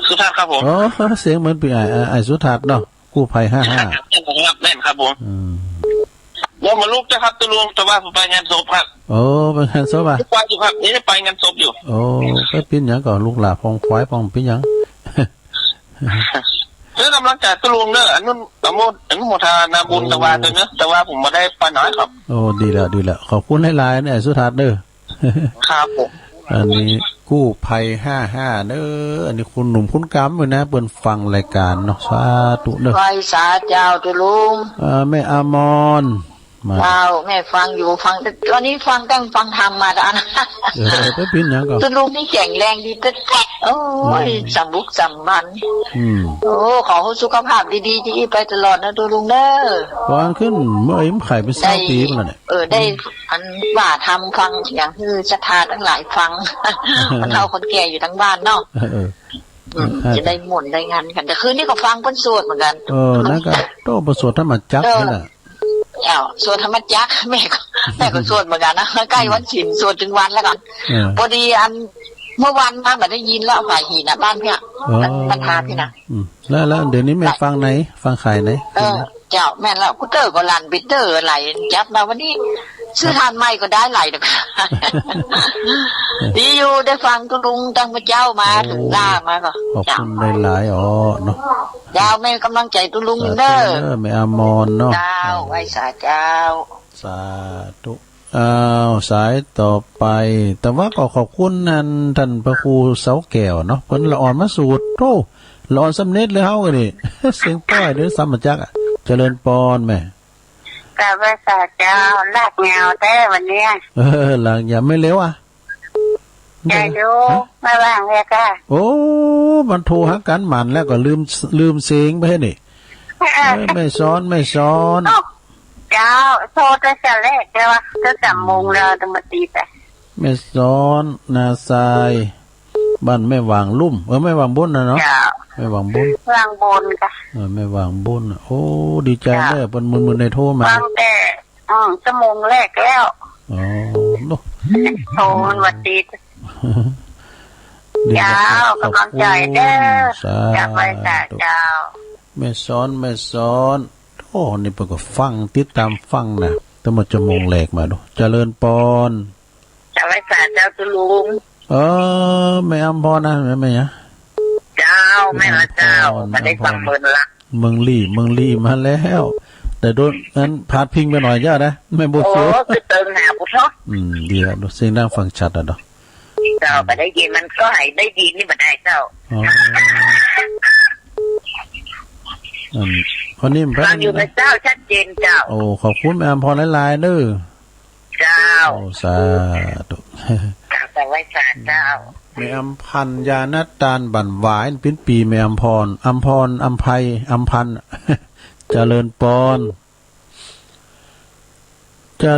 Speaker 2: สุทัศน์ครับผม
Speaker 1: เสียงเหมือนปีอายสุทัศน์เนาะกู้ภัย55
Speaker 2: ครับแม่นครับผมเดี๋ยวมาลูกจะครับตุลุงแต่ว่าไปงานศพครับ
Speaker 1: ไปงานศพ
Speaker 2: ไปอยู่ครับนี่ไปงานศพอยู่
Speaker 1: ไปปิ้นหยังก่อนลูกหลานพองควายพองปิ้นหยัง
Speaker 2: กำลังใจตุลุงเด้ออนุโมทนาบุญตะวันเด้อเนอะแต่ว่าผมมาได้ปน้อยครับ
Speaker 1: ดีแล้วขอบคุณหลายๆเนี่ยสุทัศน์เด้อ
Speaker 2: ครับผม
Speaker 1: อันนี้กู้ภัย55เด้ออันนี้คุณหนุ่มคุณกำอยู่นะเปิ้นฟังรายการเนาะสาธุเด้อ
Speaker 3: ไหว้สาเจ้าตุลุง
Speaker 1: แม่อมร
Speaker 3: เจ้าแม่ฟังอยู่ฟังตอนนี้ฟังธรรมมาแล้วนะ
Speaker 1: ไปปิ้นหยังก่อน
Speaker 3: ตุลุงนี่แข็งแรงดีแต่โอ้ยสำบุกสำบันขอสุขภาพดีๆที่ไปตลอดนะตุลุงเด้อ
Speaker 1: วางขึ้นเมื่อไข่เป็น20 ปีแล้วเนี่ย
Speaker 3: ได้อันว่าทำฟังอย่างคือศรัทธาทั้งหลายฟังคนเฒ่าคนแก่อยู่ทั้งบ้านเนาะจะได้หมุนได้งานกันแต่คืนนี้ก็ฟังเพิ่นสวดเหมือนกัน
Speaker 1: นั่นก็โตประสวดธรรมจักรนั่นแหละ
Speaker 3: สวดธรรมจักรแม่ก็สวดเหมือนกันนะใกล้วันศีลสวดถึงวันแล้วกันพอดีอันเมื่อวันมาแบบได้ยินแล้วฝ่ายหินบ้านพี่มันพาพี่นะ
Speaker 1: แล้วเดี๋ยวนี้แม่ฟังไหนฟังใครไหน
Speaker 3: เจ้าแม่แล้วกูเตอร์ก็ลันบิเตอร์ไหลจับมาวันนี้ซื้อทานใหม่ก็ได้ไหลนะดีอยู่ได้ฟังตุลุงตั้งพระเจ้ามาถึงล่ามาก็
Speaker 1: ขอบคุณหลายเนาะ
Speaker 3: ยาวแม่กำลังใจตุลุงเด้อ
Speaker 1: แม่อมรเนาะ
Speaker 3: เจ้าไว้สาเจ้า
Speaker 1: สาธุสายต่อไปแต่ว่าก็ขอบคุณนั่นท่านพระครูเสาแก้วเนาะเพิ่นละอ่อนมาสูตรโตละอ่อนสำเร็จเลยเฮาก็นี่เสียงต้อยเด้อสามจักเจริญปอนแม่
Speaker 4: กับภาษาเจ้าลากเงาแต่วันเนี้ย
Speaker 1: หลังอย่าไม่เร็วอ่ะ
Speaker 4: จะดูไม่ว่างเลยค่ะ
Speaker 1: โอ้มันโทรหากันหมันแล้วก็ลืมเสียงไปให้นี่ไม่ซ้อน
Speaker 4: เจ้าโทรจะแรกเจ้าจะจำมุงเราจะมาตีแต่
Speaker 1: ไม่ซ้อนนาทรายบ้านไม่วางลุ่มไม่วางบนนะเนาะ
Speaker 4: เจ้า
Speaker 1: ไม่วางบน
Speaker 4: วางบนค่ะ
Speaker 1: ไม่วางบนโอ้ดีใจเลยบนมือในโทรมาว
Speaker 4: างแต่จะมุงแรกแล้ว
Speaker 1: อ๋อโน่
Speaker 4: โทรมันมาตีเจ้ากำลังใจเด้อจากภาษาเจ้า
Speaker 1: ไม่ซ้อนโอ้นี่เปิดก็ฟังติดตามฟังนะต้องมาจะมงแหลกมาดูเจริญปอน
Speaker 4: จากภาษาเจ้าตุลุง
Speaker 1: ไม่อำพรนะไม่ยะ
Speaker 4: เจ้าแม่ละเจ้ามาได้ฟังเมินละ
Speaker 1: เมืองลี่มาแล้วแต่โดนนั้นพาดพิงไปหน่อยเยอะนะไม่บุษโอ้
Speaker 4: คือเติมหนาบุษ
Speaker 1: ดีแล้วดูเสียงดังฟังชัดอ่ะดอก
Speaker 4: เจ้าไปได้ยินมันก็ให้ได้ยินนี่มาได้เจ้า
Speaker 1: คนนี้มัน
Speaker 4: อยู่ในเจ้าชัดเจนเจ้า
Speaker 1: โอ้ขอบคุณแม่อำพรหลายๆเด้อ
Speaker 4: เจ้า
Speaker 1: สาธุ
Speaker 4: แต่ไว้สาเจ้า
Speaker 1: แม่อำพันยานัตตาลบั่นหวายเป็นปีแม่อำพรอำไพอำพันเจริญปอนเ
Speaker 4: จ้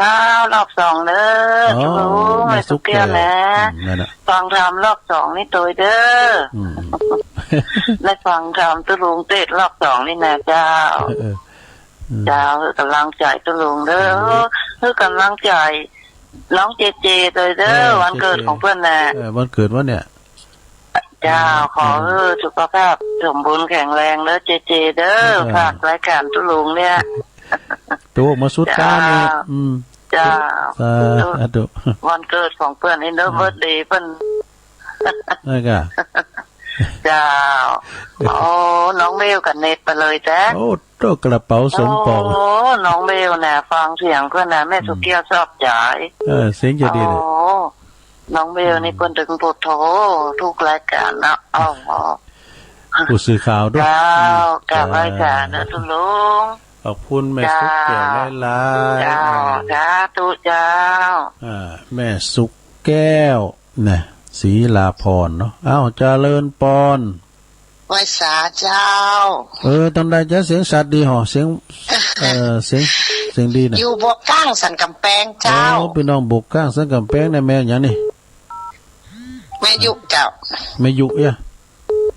Speaker 4: ารอบสองเด้อไม่สุกเกี้ยวนะฟังทำรอบสองนี่ตัวเด้อและฟังทำตุลุงเตะรอบสองนี่นะเจ้าเจ้ากำลังใจตุลุงเด้อคือกำลังใจน้องเจตัวเด้อวันเกิดของเพื่อนนะ
Speaker 1: วันเกิดวะเนี่ย
Speaker 4: เจ้าขอสุขภาพสมบูรณ์แข็งแรงแล้วเจเด้อฝากรายการตุลุงเนี่ย
Speaker 1: ตัวมาสุดก้าเนี่ย
Speaker 4: เจ้า
Speaker 1: ตัว
Speaker 4: วันเกิดของเพื่อนอินเดอร์เบิร์ดเดย์เพื่อน
Speaker 1: นั่นก็
Speaker 4: เจ้าโอ้น้องเบลกับเน็ตไปเลยจ้ะ
Speaker 1: โอ้ตัวกระเป๋าสมปอง
Speaker 4: โอ้น้องเบลเนี่ยฟังเสียงเพื่อนนะแม่สุกี้ชอบจ่าย
Speaker 1: เสียงจะดีเลย
Speaker 4: โอ้น้องเบลนี่เพิ่นถึงพูดโททุกรายการนะ
Speaker 1: ผู้สื่อข่าวด้วย
Speaker 4: เจ้ากับรายการนะทุลุง
Speaker 1: ขอบคุณแม่สุกแก้วหลาย
Speaker 4: เจ้าตุเจ้า
Speaker 1: แม่สุกแก้วเนี่ยศรีลาพรเนาะเจริญปอน
Speaker 3: ไว้สาเจ้า
Speaker 1: ตอนใดจะเสียงสัตว์ดีหรอเสียงเสียงดีนะ
Speaker 3: อยู่บกก้างสันกำแพงเจ้า
Speaker 1: พี่น้องบกก้างสันกำแพงในแม่อย่างนี้
Speaker 3: แม่ยุเจ้า
Speaker 1: แม่ยุเนี่ย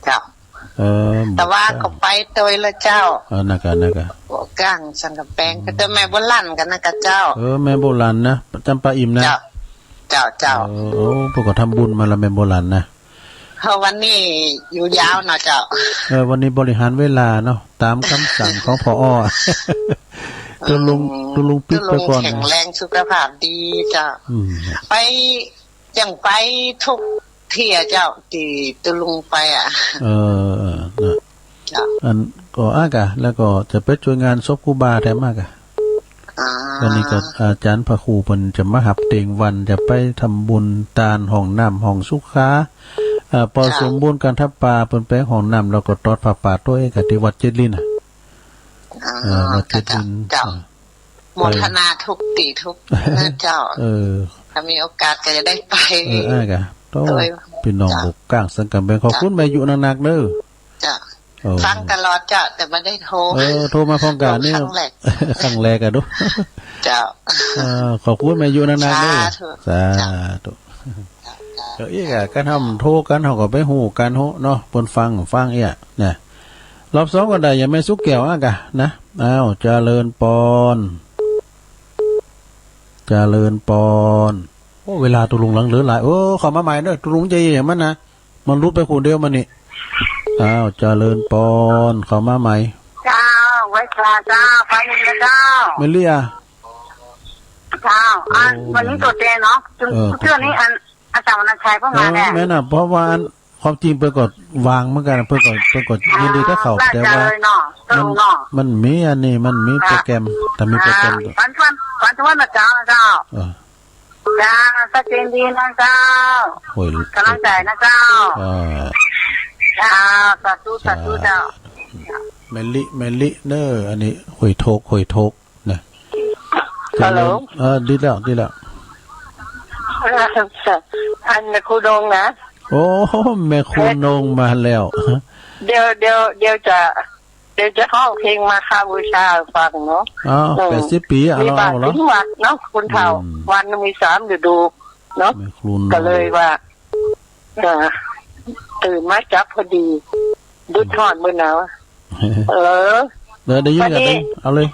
Speaker 3: เจ้าแต่ว่าก็ไปโดยละเจ้า
Speaker 1: นัก
Speaker 3: บกก้างสันกำแพงก็จะแม่โบราณกันนะกะเจ้า
Speaker 1: แม่โบราณนะจำปาอิ่มนะ
Speaker 3: เจ้า
Speaker 1: พวกก็ทำบุญมาแล้วแม่โบราณนะ
Speaker 3: วันนี้อยู่ยาวเนาะเจ้า
Speaker 1: วันนี้บริหารเวลาเนาะตามคำสั่งของผอ.ตัวลุงปิดไปก่อน
Speaker 3: แข็งแรงสุขภาพดีเจ้าไปยังไปทุกเที่ยเจ้าที่ตัวลุงไป
Speaker 1: อันก็แล้วก็จะไปช่วยงานศพครูบาแถมมากวันนี้ก็อาจารย์พระครูเพิ่นจะมาหับเต็งวันจะไปทำบุญตาลห้องน้ำห้องสุขาพอสมบูรณ์การทับปลาเปิ้นแปลงห้องน้ำแล้วก็ตอดผ้าป่าตัวเองกับที่วัดเจ็ดลินวัดเจ็ดลิน
Speaker 3: โมทนาทุกตีทุกเจ้าถ้ามีโอกาสก็จะได้ไป
Speaker 1: พี่น้องบุกก้างสังกัดแบงขอบคุณแม่อยู่นักๆเด้อ
Speaker 3: ฟังตลอดจ้ะแต่ไม่ได้โทร
Speaker 1: โทรมาพร้อมกันนี่ครั้งแรกกันดู
Speaker 3: เจ้า
Speaker 1: ขอบคุณแม่อยู่นักๆเด้อสาธุอีกการทำโทรกันเขาก็ไปหูกันโหเนาะปนฟังเนี่ยรอบสองก็ได้ยังไม่สุกแก้วกะนะเจริญปอนโอ้เวลาตุลุงหลังเหลือหลายขอมาใหม่เด้อตุลุงใจอย่างมันนะมันรุดไปคนเดียวมันนี่เจริญปอนขอมาใหม่
Speaker 4: เจ้าไว้คลาเจ้าไปเลยเจ้า
Speaker 1: ไม่เลีย
Speaker 4: เจ้าวันนี้ตัวเจเนาะเชื่อนี้อาจารย์วรรณชัยเพิ่งมาเนี่ย
Speaker 1: แม่น่ะเพราะว่าความจริงเพื่อกดวางเหมือนกันเพื่อกดยินดีถ้าเขาแต่ว่ามันมีอันนี้มันมีโปรแกรมแต่มีโปรแกรม
Speaker 4: วันนะเจ้าจ้าสักเจนดีนะเจ้ากำลังใจนะเจ้าสาธุเจ้า
Speaker 1: แมลิเนอร์อันนี้หอยโทกนะ
Speaker 4: ฮัลโหล
Speaker 1: ดีแล้ว
Speaker 4: อันครูดงนะ
Speaker 1: โอ้แม่ครูนงมาแล้ว
Speaker 4: เดี๋ยวจะห้องเพลงมาคาบูชาฟังเนาะ
Speaker 1: 80 ปีเอาแล้ว
Speaker 4: เหรอมีวัดเนาะคุณเฒ่าวันมี3ฤดูเนาะก็เลยว่าตื่นมาจับพอดีดุดทอดมื้อหนาว
Speaker 1: ได้ยินกันเลยเอาเลย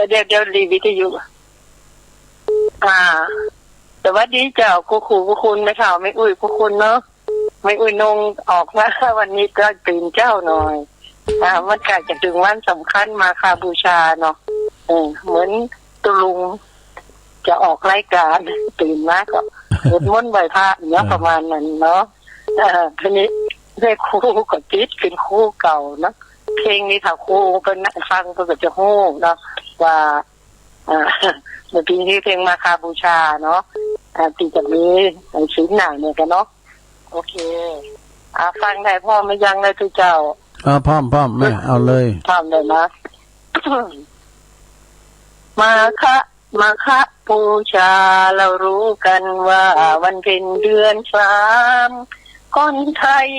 Speaker 4: เดี๋ยวรีวิทยุสวัสดีเจ้าคุณไม่ข่าวไม่อุ้ยคุณเนาะไม่อุ้ยนงออกมาวันนี้ก็ตื่นเจ้าหน่อยมันใกล้จะถึงวันสำคัญมาคาบูชาเนาะเหมือนตุลุงจะออกรายการตื่นมาก็สวดมนต์ไหว้พระเนาะประมาณนั้นเนาะทีนี้ได้ครูก็ติดเป็นครูเก่าเนาะเพลงนี้ถ้าครูเป็นนักฟังก็จะฮู้เนาะว่าในปีนี้เพลงมาคาบูชาเนาะที่จะมีชิ้นหนังเนี่ยกันเนาะโอเคฟังได้พ่อไม่ยังเลยทุกเจ้า
Speaker 1: พร้อมแม่เอาเลย
Speaker 4: พร้อมเลยนะ มาคะบูชาเรารู้กันว่าวันเพ็ญเดือน3คนไทย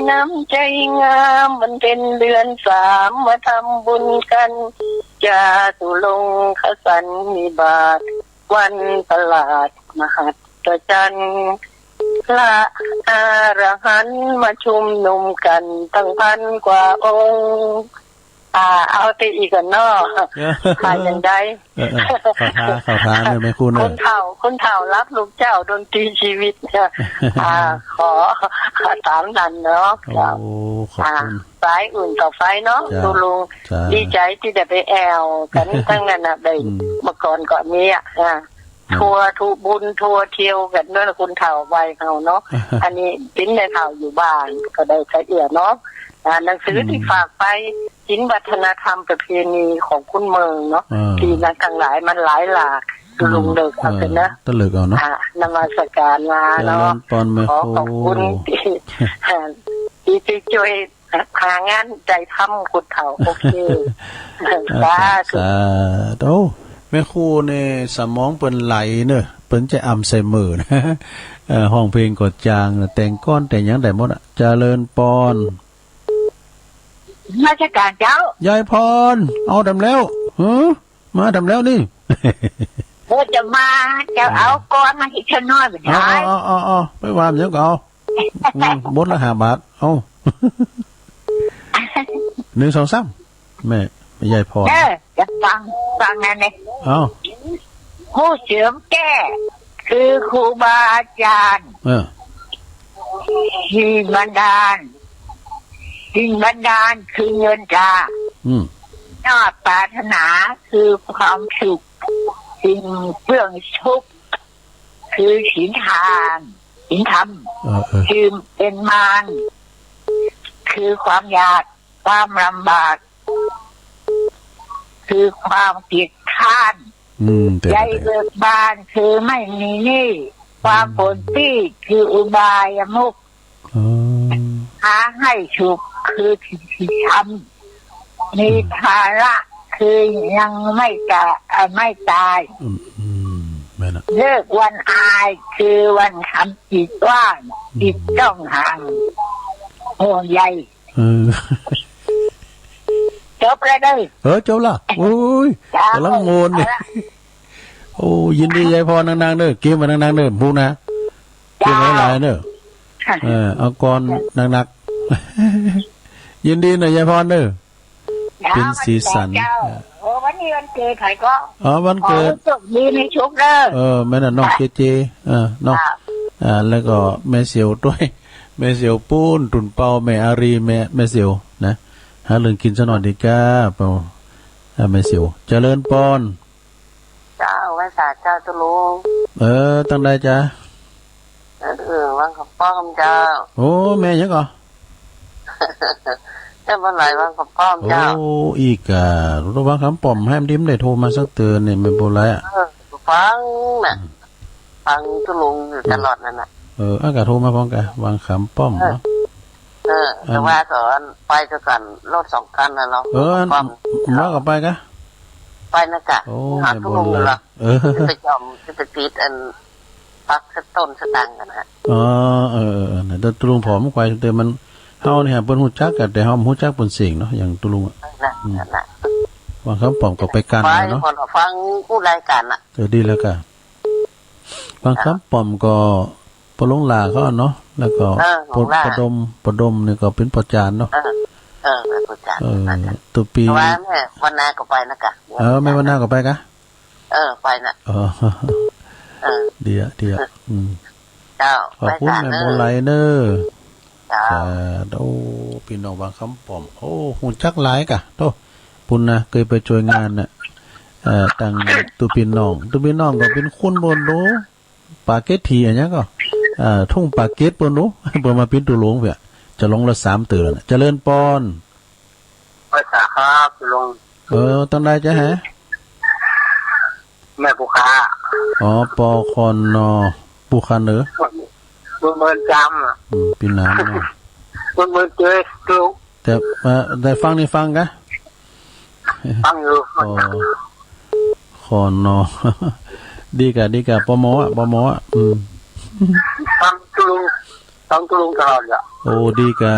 Speaker 4: น้ำใจงามวันเพ็ญเดือน3มาทำบุญกันจาตุลงคสันนิบาตวันประหลาดมหัศจรรย์พระอรหันต์มาชุมนุมกันตั้งพันกว่าองค์เอาตีอีกกันเนาะอย่างใด
Speaker 1: ข่าวท้าเลยไม่คุณ
Speaker 4: คนเฒ่ารับลูกเจ้าดนตรีชีวิตขอตามนั้นเนาะสายอื่นต่อไฟเนาะดูลุงดีใจที่ได้ไปแอลกันตั้งนั้นน่ะได้เมื่อก่อนมีทัวร์ทุบุญทัวร์เที่ยวกันด้วยคุณเฒ่าวัยเขาเนาะอันนี้ปิ้นในเฒ่าอยู่บ้านก็ได้ใช้เอี่ยเนาะหนังสือที่ฝากไปศิลปวัฒนธรรมประเพณีของคุณเมืองเนาะที่นั้นทั้งหลายมันหลายหลากลุงเลิกเอากันนะ
Speaker 1: ตะเลิกเอาเนาะ
Speaker 4: นมัสการมาเนาะขอขอบคุณที่ช่วยหางานใจทำคุณเฒ่าโอเคสา
Speaker 1: ธุแม่ครูเนี่ยสมองเปิ้นไหลเนอะเปิ้นจะอำใส่มือนะห้องเพลงกดจางแต่งก้อนแต่งหยังได้หมดเจริญปอน
Speaker 3: ราชการเจ้าย
Speaker 1: ายพรเอาดำแล้วมาดำแล้วนี่
Speaker 3: จะมาจะเอาก้อนมาอีกเท่าน้อยไปไหน
Speaker 1: ไปวางยังก็เอาบดละ5 บาทเอา1 2 3แม่ยายพร
Speaker 3: จะฟังนั่นเลยผู้เสริมแก้คือครูบาอาจารย์ที่บันดาลคือเงินตรายอดปรารถนาคือความสุขสิ่งเบื้องชุกคือศีลธรรมคือเป็นมารคือความยากความลำบากคือความผิดข้านใจเบิกบานคือไม่มีหนี้ความผลปี้คืออุบายมุกหาให้ฉุกคือที่ทำมีภาระคือยังไม่ตายเลิกวันอายคือวันทำจิตว่างจิตต้องห่างห่วงใยจบแล้วด้วย
Speaker 1: จบละโอ้ยกำลังโงนเนี่ยโอ้ยินดียายพรนางๆเด้อเก็บมานางๆเด้อพูนะเก็บไว้หลายเด้อเอาก่อนหนักๆยินดีหน่อยยายพรเด้อเป็นสีสัน
Speaker 3: วันนี้วันเกิดใครก็
Speaker 1: วันเกิด
Speaker 3: สุขดีในชุกเด้
Speaker 1: อแม่น่ะน้องเจน้องแล้วก็แม่เสียวด้วยแม่เสียวปูนตุ่นเปาแม่อารีแม่เสียวนะหาเรื่องกินซะหน่อยดีก้าเปล่าไม่เสียวเจริญปอน
Speaker 4: เจ้าไว้สาเจ้าตุลุง
Speaker 1: ตั้งได้จ้ะ
Speaker 4: ว่างกับป้อมเจ้า
Speaker 1: โอ้แม่ยังก่อ
Speaker 4: จะเมื่อไหร่ว่างกับป้อมเจ้า
Speaker 1: โอ้อีกระวังคำป้อมแฮมดิ้มได้โทรมาสักเตือนเนี่ยไม่เป็นไร
Speaker 4: ฟังน่ะฟังตุลุงอยู่ตลอดนั่นน่ะ
Speaker 1: อากาศโทรมาพร้อมกันวางคำป้อมเนาะ
Speaker 4: แต่ว่าสอนไปจะกันรถ2 คันนะเนาะ
Speaker 1: มาก็ไปกะ
Speaker 4: ไปนะกะหาทุกคนละไปจอมไปติดอันปักต้นสตังกันนะ
Speaker 1: แต่ตุลุงผอมกว่าแต่มันเฮาเนี่ยเปิ้นฮู้จักกันแต่เฮาบ่ฮู้จักเปิ้นเสียงเนาะอย่างตุลุงอ่ะ
Speaker 4: นั่น
Speaker 1: ว่าเขาป้อมก็ไปกันเนาะ
Speaker 4: ฟังผู้รายการน่ะ
Speaker 1: ดีแล้วก็บางคำป้อมก็ปลงลาเขาเนาะแล้วก็ปดมนี่ก็เป็นประจานเนาะ
Speaker 4: ประจาน
Speaker 1: ตัวปี
Speaker 4: ว่าแม่วันนาก็ไปนะกะ
Speaker 1: ไม่วันนาก็ไปกะ
Speaker 4: ไปน่ะ
Speaker 1: ดีอ่ะเ
Speaker 4: จ้า
Speaker 1: ขอบคุณแม่โมไลเนอร์โอ้พี่น้องบางคำป้อมโอ้ฮู้จักหลายกะโตปุ่นนะเคยไปช่วยงานน่ะตั้งตุปีน้องก็เป็นคนบนโนปาเกตทีอันนี้ก็ทุ่งปาเกตบนโนเปิดมาปิ้นตุลงเพื่อจะลงละ3ตื่นเจริญปอน
Speaker 2: ภาษาครับลง
Speaker 1: ตั้งได้จะฮะ
Speaker 2: แม่ปุคา
Speaker 1: ปอคอนนอปุคาเนอ
Speaker 2: เมืองจำ
Speaker 1: ปีน้ำเนาะ
Speaker 2: เมืองเจอตุ
Speaker 1: แต่ได้ฟังนี่ฟังกะ
Speaker 2: ฟังอยู่
Speaker 1: คอนนอดีกะปมอ่ะ
Speaker 2: ฟังตุลุงตลอดอ่ะ
Speaker 1: โอ้ดีกะ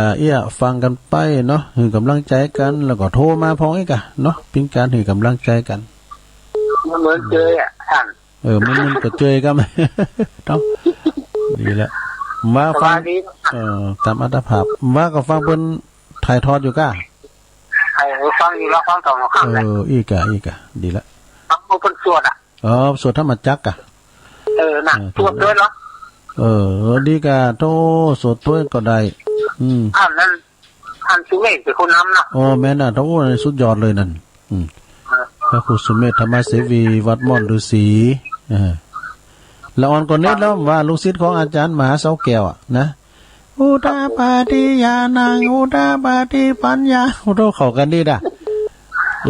Speaker 1: ฟังกันไปเนาะคือกำลังใจกันแล้วก็โทรมาพ้องอีกอะเนาะเป็นการคือกำลังใจกัน
Speaker 2: เหมือนเจอท่าน
Speaker 1: มันก็เจอกันเนาะดีแล้วว่าฟังตามอัตภาพว่าก็ฟังเพิ่นถ่ายทอดอยู่กะ
Speaker 2: ฟังอยู่แล้วฟังต่อมาข้าง
Speaker 1: อีกะดีละ
Speaker 2: ฟังเพิ่นสวด
Speaker 1: สวดธรรมจักรอ่ะ
Speaker 2: น่ะสวดด้วยเหรอ
Speaker 1: ดีกะโตสวดด้วยก็ได้
Speaker 2: นั้นท่านสุเมธเป็นคนนำนะ
Speaker 1: แม่น่ะโตสุดยอดเลยนั่นพระครูสุเมธธรรมเสวีวัดม่อนฤาษีละอ่อนก่อนนิดแล้วว่าลูกศิษย์ของอาจารย์มหาเสาแก้วอ่ะนะอุตาปาติยานางอุตาปาติปัญญาโตเข้ากันดีด่ะ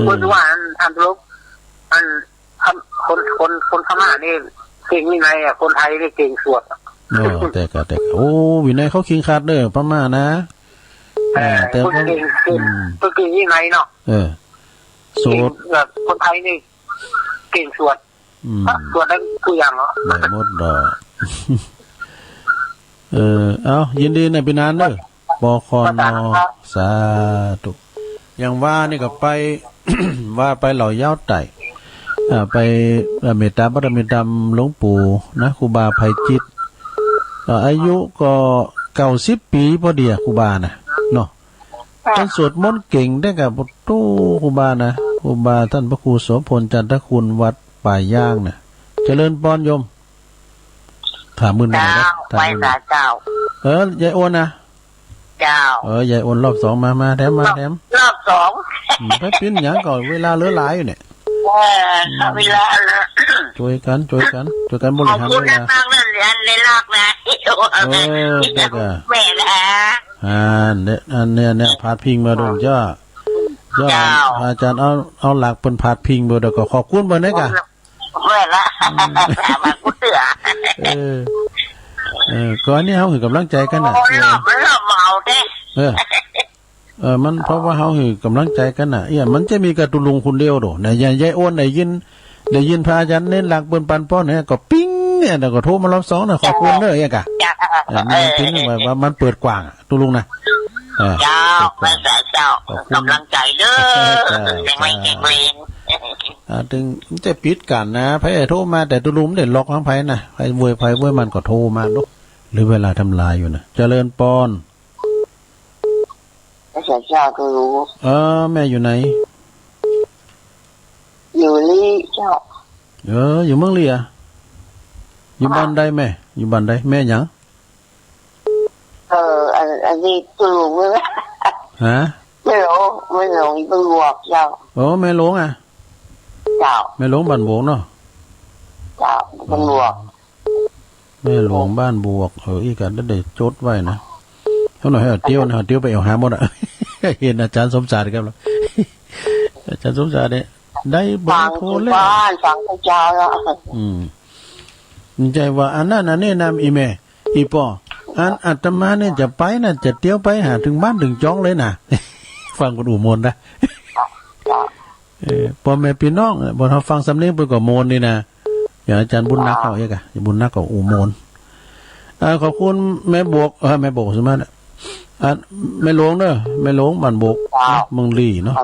Speaker 2: คนว่าท่านลูกคนพม่านี่เก่งวินัยคนไทยนี่เก่งสวด
Speaker 1: แต่โอ้วินัยเขาคิงขาดเด้อพม่านะ
Speaker 2: แต่คนเก่งวินัยเนาะ
Speaker 1: สวด
Speaker 2: แบบคนไทยนี่เก่งสวดได้ทุกอย่างเนาะ
Speaker 1: ได้หมดดอกเอายินดีในปีนั้นเด้อปอคอนสาธุอย่างว่านี่ก็ไปว่าไปเหล่ายาวไต่ไปเมตตาบารมีธรรมหลวงปู่นะครูบาไพจิตอายุก็90 ปีพอดีครูบานะเนาะท่านสวดมนต์เก่งได้กับตู้ครูบานะครูบาท่านพระครูโสพลจันทคุณวัดป่าย่างนะเจริญปอนโยมถามมือหน่อยนะ
Speaker 4: ไปสาเจ้
Speaker 1: ายายโอนนะ
Speaker 4: เจ้
Speaker 1: ายายโอนรอบ2มาแถม
Speaker 4: รอบ2
Speaker 1: ไปปิ้นหยังก่อนเวลาเหลือหลายอยู่เนี่ย
Speaker 4: เวลา
Speaker 1: ช่วยกันบริหารเวลา
Speaker 4: ขอบคุณมากเลยเรียนในลากนะ
Speaker 1: ได้ก็
Speaker 4: แม่
Speaker 1: นะเนี่ยพาดพิงมาโดนจ้าอาจารย์เอาหลักเป็นพาดพิงเบอร์เดี๋ยวก็ขอบคุณเบอร์นี้กัน
Speaker 4: เมื่อละมากูเตือ
Speaker 1: ก่อนนี้เขาคือกำลังใจกันน่ะมันเพราะว่าเขาคือกำลังใจกันน่ะมันจะมีกระตุลุงคนเดียวโดเนี่ยยายโอนได้ยินพระอาจารย์เน้นหลักเปิ้นปันป้อนเนี่ยก็ปิ้งเนี่ยแล้วก็โทรมารอบ2น่ะขอบคุณเด้อกะมันปิ้งว่ามันเปิดกว้างตุลุงนะ
Speaker 4: เจ้าพระเจ้ากำลังใจเด้อยังไม่เก่งเลย
Speaker 1: ถึงจะปิดกันนะไผโทรมาแต่ตุลุงได้ล็อกทั้งไผน่ะไผเว้ยมันก็โทรมาลูกหรือเวลาทำลายอยู่น่ะเจริญปอน
Speaker 2: พระเจ้าก็รู้
Speaker 1: แม่อยู่ไหน
Speaker 2: อยู่นี่เจ้า
Speaker 1: อยู่เมืองลีอยู่บ้านใดแม่อยู่บ้านใดแม่หยัง
Speaker 2: อันนี้ตุลุงเลย
Speaker 1: ฮะ
Speaker 2: ไม่หลงตุลวกเจ้า
Speaker 1: แม่หลง
Speaker 2: เจ้า
Speaker 1: แม่หลงบ้านบวกเนาะ
Speaker 2: เจ้าตุลวก
Speaker 1: แม่หลงบ้านบวกอีกกันได้จดไว้นะเท่าหน่อยให้เตี้ยวไปเอาหาหมดเห็นอาจารย์สมศาสตร์ครับอาจารย์สมศาสตร์เนี่ยได้เบอร์โทรเลย
Speaker 2: ฟังพระเจ้าแล้ว
Speaker 1: ใจว่าอันนั้นนี่นำอีแม่อีปอ อาตมาเนี่ยจะไปนะจะเตี้ยวไปหาถึงบ้านถึงจ้องเลยนะ ฟังคนอู่มนนะพ่อแม่พี่น้องบนเขาฟังสำเนียงเปิดกับโมนนี่นะอย่างอาจารย์บุญนักเขาเองอะบุญนักกับอู่มนขอบคุณแม่บวกแม่บวกสมัยนะแม่หลวงเนอะแม่หลวงบ้านบกเมืองลีเนาะ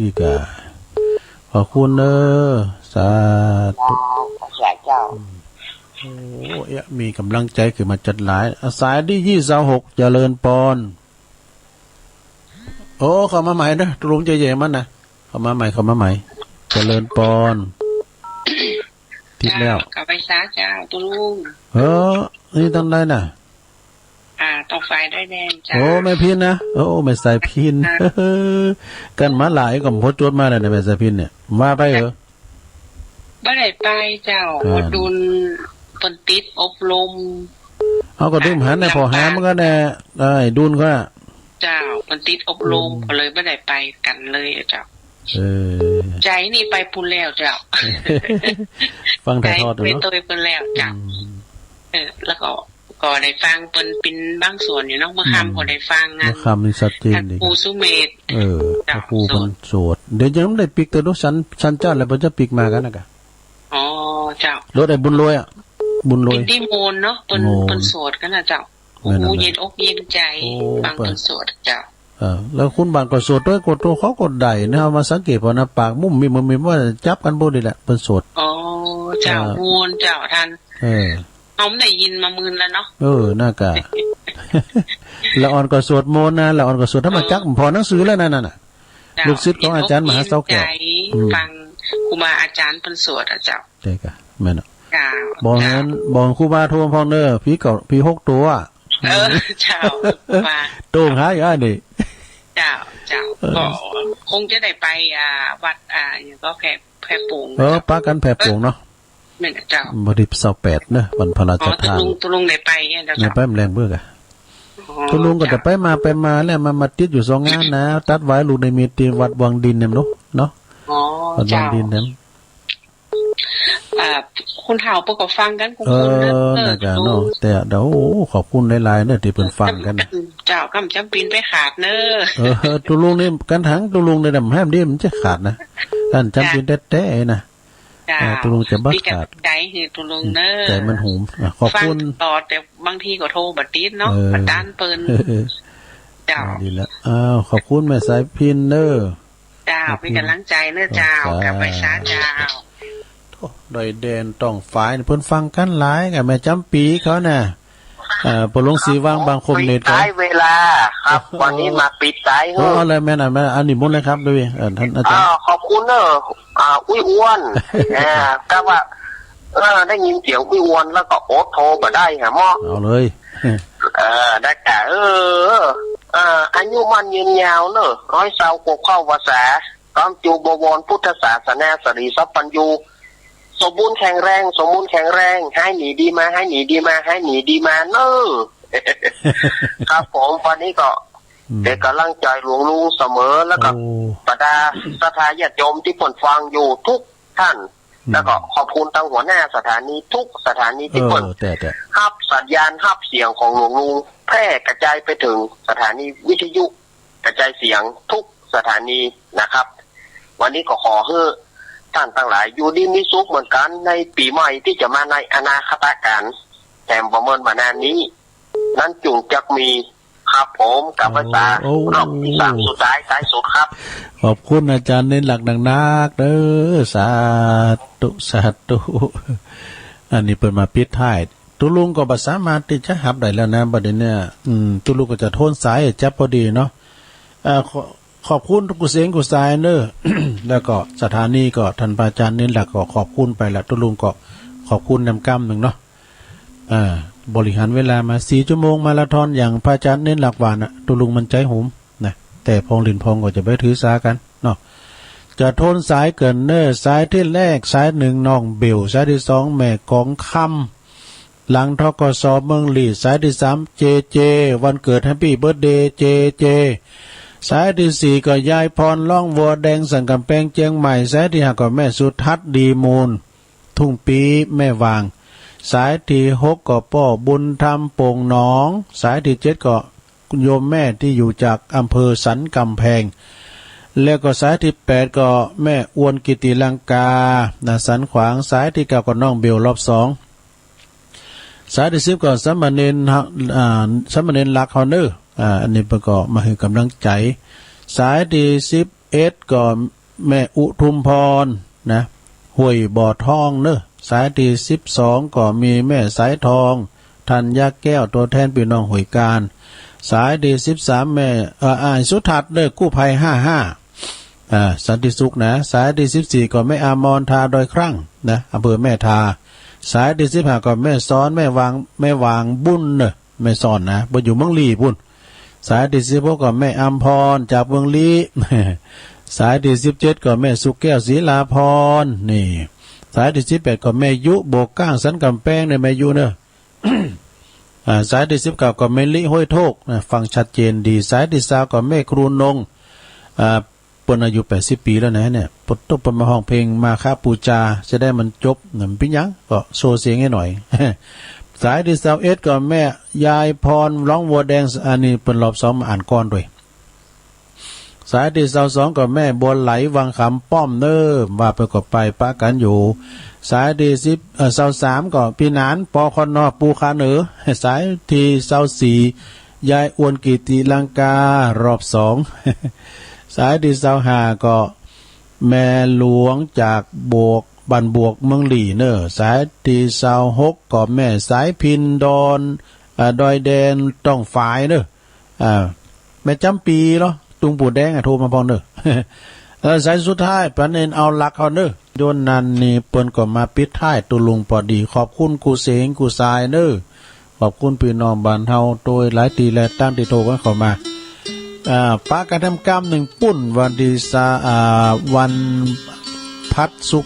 Speaker 1: อีกอะขอบคุณเนอะสาธุโอ้ยมีกำลังใจขึ้นมาจัดหลายสายที่26เจริญปอนโอ้เข้ามาใหม่นะลุงใจเย็นมันนะเข้ามาใหม่เจริญปอนทิศแล้ว
Speaker 5: กลับไปซะเจ้าตุลุง
Speaker 1: นี่ตั้งได้น่ะ
Speaker 5: ต้องไฟได้แดงจ้า
Speaker 1: โอ้ไม่พินนะโอ้ไม่ใส่พินกันมาหลายกับพดจดมาเลยนะไม่ใส่พินเนี่ยมาไปเหรอ
Speaker 5: บ่ได้ไปเจ้าดุลปนติดอบรม
Speaker 1: เอาก็ดึงหันในพอหามันก็แน่ได้ดุลก็
Speaker 5: เจ้าปนติดอบรมก็เลยไม่ได้ไปกันเลยเจ้าใจนี่ไปพูนแล้วเจ้า
Speaker 1: ฟังถ่ายทอดดู
Speaker 5: เนาะไปตัวเพิ่นแล้วจ้าแล้วก็ได้ฟังเปิ้นเป็นบางส่วนอยู่เนาะเมื่อค่ำก็ได้ฟังงาน
Speaker 1: เมื่อค่ำนี่ชัดเจนดี
Speaker 5: ครูสุเมธ
Speaker 1: ครูเพิ่นโสดเดี๋ยวยังได้ปิกแต่รถฉันเจ้าแล้วเพิ่นจะปิกมากันนะกะ
Speaker 5: อ๋อเจ้าร
Speaker 1: ถไอ้บุญรวยอ่ะบุญรวย
Speaker 5: ดิโมนเนาะเปิ้นโสดกันน่ะเจ้าโอ้เย็นอกเย็นใจฟังเปิ้นโสดเจ้า
Speaker 1: แล้วคุณบ้านก็โสดด้วยกดตัวเขากดได้นะเอามาสังเกตพอนะปากมุมมีว่าจับกันบ่ได้แหละเปิ้นโสด
Speaker 5: อ๋อเจ้ามูลเจ้าท่านเขาไม่ได้ยินมามื่นแล้วเนาะ
Speaker 1: น่ากะละอ่อนก็สวดมนต์นะละอ่อนก็สวดธรรมจักรพอหนังสือแล้วนั่นน่ะลูกศิษย์ของอาจารย์มหาเสาแก้ว
Speaker 5: ฟังครูบาอาจารย์เพิ่นสวดอ่ะเจ้า
Speaker 1: ใช่กะแม่นบอกงั้นบอกครูบาโทรพองเด้อพี่6ตัว
Speaker 5: เจ้ามา
Speaker 1: โตงหาอยู่นี่
Speaker 5: เจ้าก็คงจะได้ไปวัดอย่างก็แพร่ปุ่ง
Speaker 1: ปากันแพร่ปุ่งเนาะ
Speaker 5: แม่นเจ้า
Speaker 1: บ่ได้28เด้อวันพระราชทาน
Speaker 5: ตุลุงได้ไปเนี่ยเจ้า
Speaker 1: ไปแรงเบิกอ่ะตุลุงก็จะไปมาแล้วมาติดอยู่2งานนะตัดไว้ลูกในมีที่วัดวังดินเนาะ
Speaker 5: อ๋อ
Speaker 1: วัดวังดินนั่น
Speaker 5: คุณเฒ่าเพิ่นก็ฟังกันคุณ
Speaker 1: น่าจะเนาะแต่เดี๋ยวขอบคุณหลายๆเด้อที่เพิ่นฟังกัน
Speaker 5: เจ้ากำจำปีนไปขาดเด้
Speaker 1: อตุลุงนี่กันถังตุลุงในดำแฮมดิมันจะขาดนะท่านจำปีนแท้ๆนะตุลุงจะบักขาด
Speaker 5: ใจคือตุลุงเนอ
Speaker 1: ใจมันหุมขอบคุณ
Speaker 5: ต่อแต่บางทีก็โทรบัดติดเนาะบัดด้านเปิ้นเจ้า
Speaker 1: ดีแล้วขอบคุณแม่สายพินเด้อ
Speaker 5: เจ้าเป็นกำลังใจเด้อเจ้ากลับไปช้าเจ้า
Speaker 1: โดยเด่นต้องฝ่ายเพิ่นฟังกันหลายกับแม่จำปีเขาน่ะปลงสีว่างบางคมเน็ต
Speaker 2: ก็ได้เวลาครับวันนี้มาปิดสาย
Speaker 1: อะไรแม่น่ะอันนี้มุนเลยครับด้วยท่านอาจารย์
Speaker 2: ขอบคุณเนอะอุ้ยอ้วนก็ว่าได้ยินเสียงอุ้ยอ้วนแล้วก็โอ๊ตโทรมาได้หาหม้อ
Speaker 1: เอาเลย
Speaker 2: ได้แต่อายุมันยืนยาวเนอะ100 กว่าเข้าวาษาความจูบวรพุทธศาสนาสรีสัพพัญญูสมบูรณ์แข็งแรงให้หนีดีมาเนอะครับผมวันนี้ก็เป็นกำลังใจหลวงลุงเสมอแล้วก็บรรดาศรัทธาญาติโยมที่ผลฟังอยู่ทุกท่านแล้วก็ขอบคุณทางหัวหน้าสถานีทุกสถานีที่ผลฮับสัญญาณฮับเสียงของหลวงลุงแพร่กระจายไปถึงสถานีวิทยุกระจายเสียงทุกสถานีนะครับวันนี้ก็ขอให้ท่านทั้งหลายอยู่ดีมีสุขเหมือนกันในปีใหม่ที่จะมาในอนาคตการแถมประเมินมานานนี้นั้นจุงจักมีครับผมกับภาษารอบที่3สุดท้ายสุดครับ
Speaker 1: ขอบคุณอาจารย์เน้นหลักดังนักเด้อสาธุอันนี้เปิดมาปิดท้ายตุลุงก็บ่สามารถที่จะหับได้แล้วนะบัดนี้เนี่ยตุลุงก็จะโทนสายจับพอดีเนาะขอบคุณทุกกุศลกุศลเนอแล้วก็สถานีก็ท่านอาจารย์เน้นหลักก็ขอบคุณไปละตุลุงก็ขอบคุณนำกำหนึ่งเนาะบริหารเวลามา4 ชั่วโมงมาราธอนอย่างพระอาจารย์เน้นหลักหวานน่ะตุลุงมันใจหุมนะแต่พองลินพองก็จะไปถือสากันเนาะจะโทนสายเกินเนอสายที่แรกสาย1น้องเบลสายที่2แม่กองคำหลังทกสเมืองลีสายที่3เจเจวันเกิดแฮปปี้เบิร์ธเดย์เจเจสายที่4ก็ยายพรล่องวัวแดงสันกำแพงเชียงใหม่สายที่5ก็แม่สุทัศน์ดีมูลทุ่งปีแม่วาง สายที่6ก็ป้อบุญธรรมโป่งหนองสายที่7ก็โยมแม่ที่อยู่จากอำเภอสันกำแพงแล้วก็สายที่8ก็แม่อวนกิติลังกาสันขวางสายที่9ก็น้องเบลรอบ2สายที่10ก็สามเณรลักเฮาเนอร์อันนี้ประกอบมาให้กำลังใจสายที่11ก็แม่อุทุมพรนะห้วยบ่อทองเนอะสายที่12ก็มีแม่สายทองธัญญาแก้วตัวแทนพี่น้องห้วยการสายที่13แม่สุทัศน์เด้อกู้ภัย55สันติสุขนะสายที่14ก็แม่อามรทาดอยครั่งนะอำเภอแม่ทาสายที่15ก็แม่ซ้อนแม่วางบุญเนอะแม่ซ้อนนะบ่อยู่เมืองลีพุ่นสายที่16ก็แม่อัมพรจากเมืองลีสายที่17ก็แม่สุแก้วศรีลาพรนี่สายที่18ก็แม่ยุโบกก้างสันกำแพงในแม่ยุเนอะ สายที่19ก็แม่ลิห้วยโทกนะฟังชัดเจนดีสายที่20ก็แม่ครูนงปนอายุ80ปีแล้วนะเนี่ยปดตบปนมาห้องเพลงมาค่าปูจาจะได้มันจบหนึ่งพี่ยังก็โชว์เสียงให้หน่อย สายที่21ก็แม่ยายพรร้องวัวแดงอันนี้เป็นรอบ2มาอ่านก่อนด้วยสายที่22ก็แม่บัวไหลวังคำป้อมเนอว่าไปก็ไปปะกันอยู่สายที่23ก็พี่นานปอคอนอปูคาเหนือสายที่24ยายอวนกิติลังการอบ2 สายที่25ก็แม่หลวงจากบวกบันบวกเมืองหลีเนอสายที่26ก็แม่สายพินดอนดอยแดนต้องฝ่ายเนอแม่จำปีเนาะตุงปูแดงโทรมาพอเนอสายสุดท้ายปะเนนเอาหลักเอาเนอโดนนันนี่เปิ้นก็มาปิดท้ายตุลุงพอดีขอบคุณกูเสงกูทรายเนอขอบคุณพี่น้องบ้านเฮาโดยหลายตีและตั้งที่โทรกันเข้ามาปาการทำกรรม1ปุ้นวันดีวันพัดสุ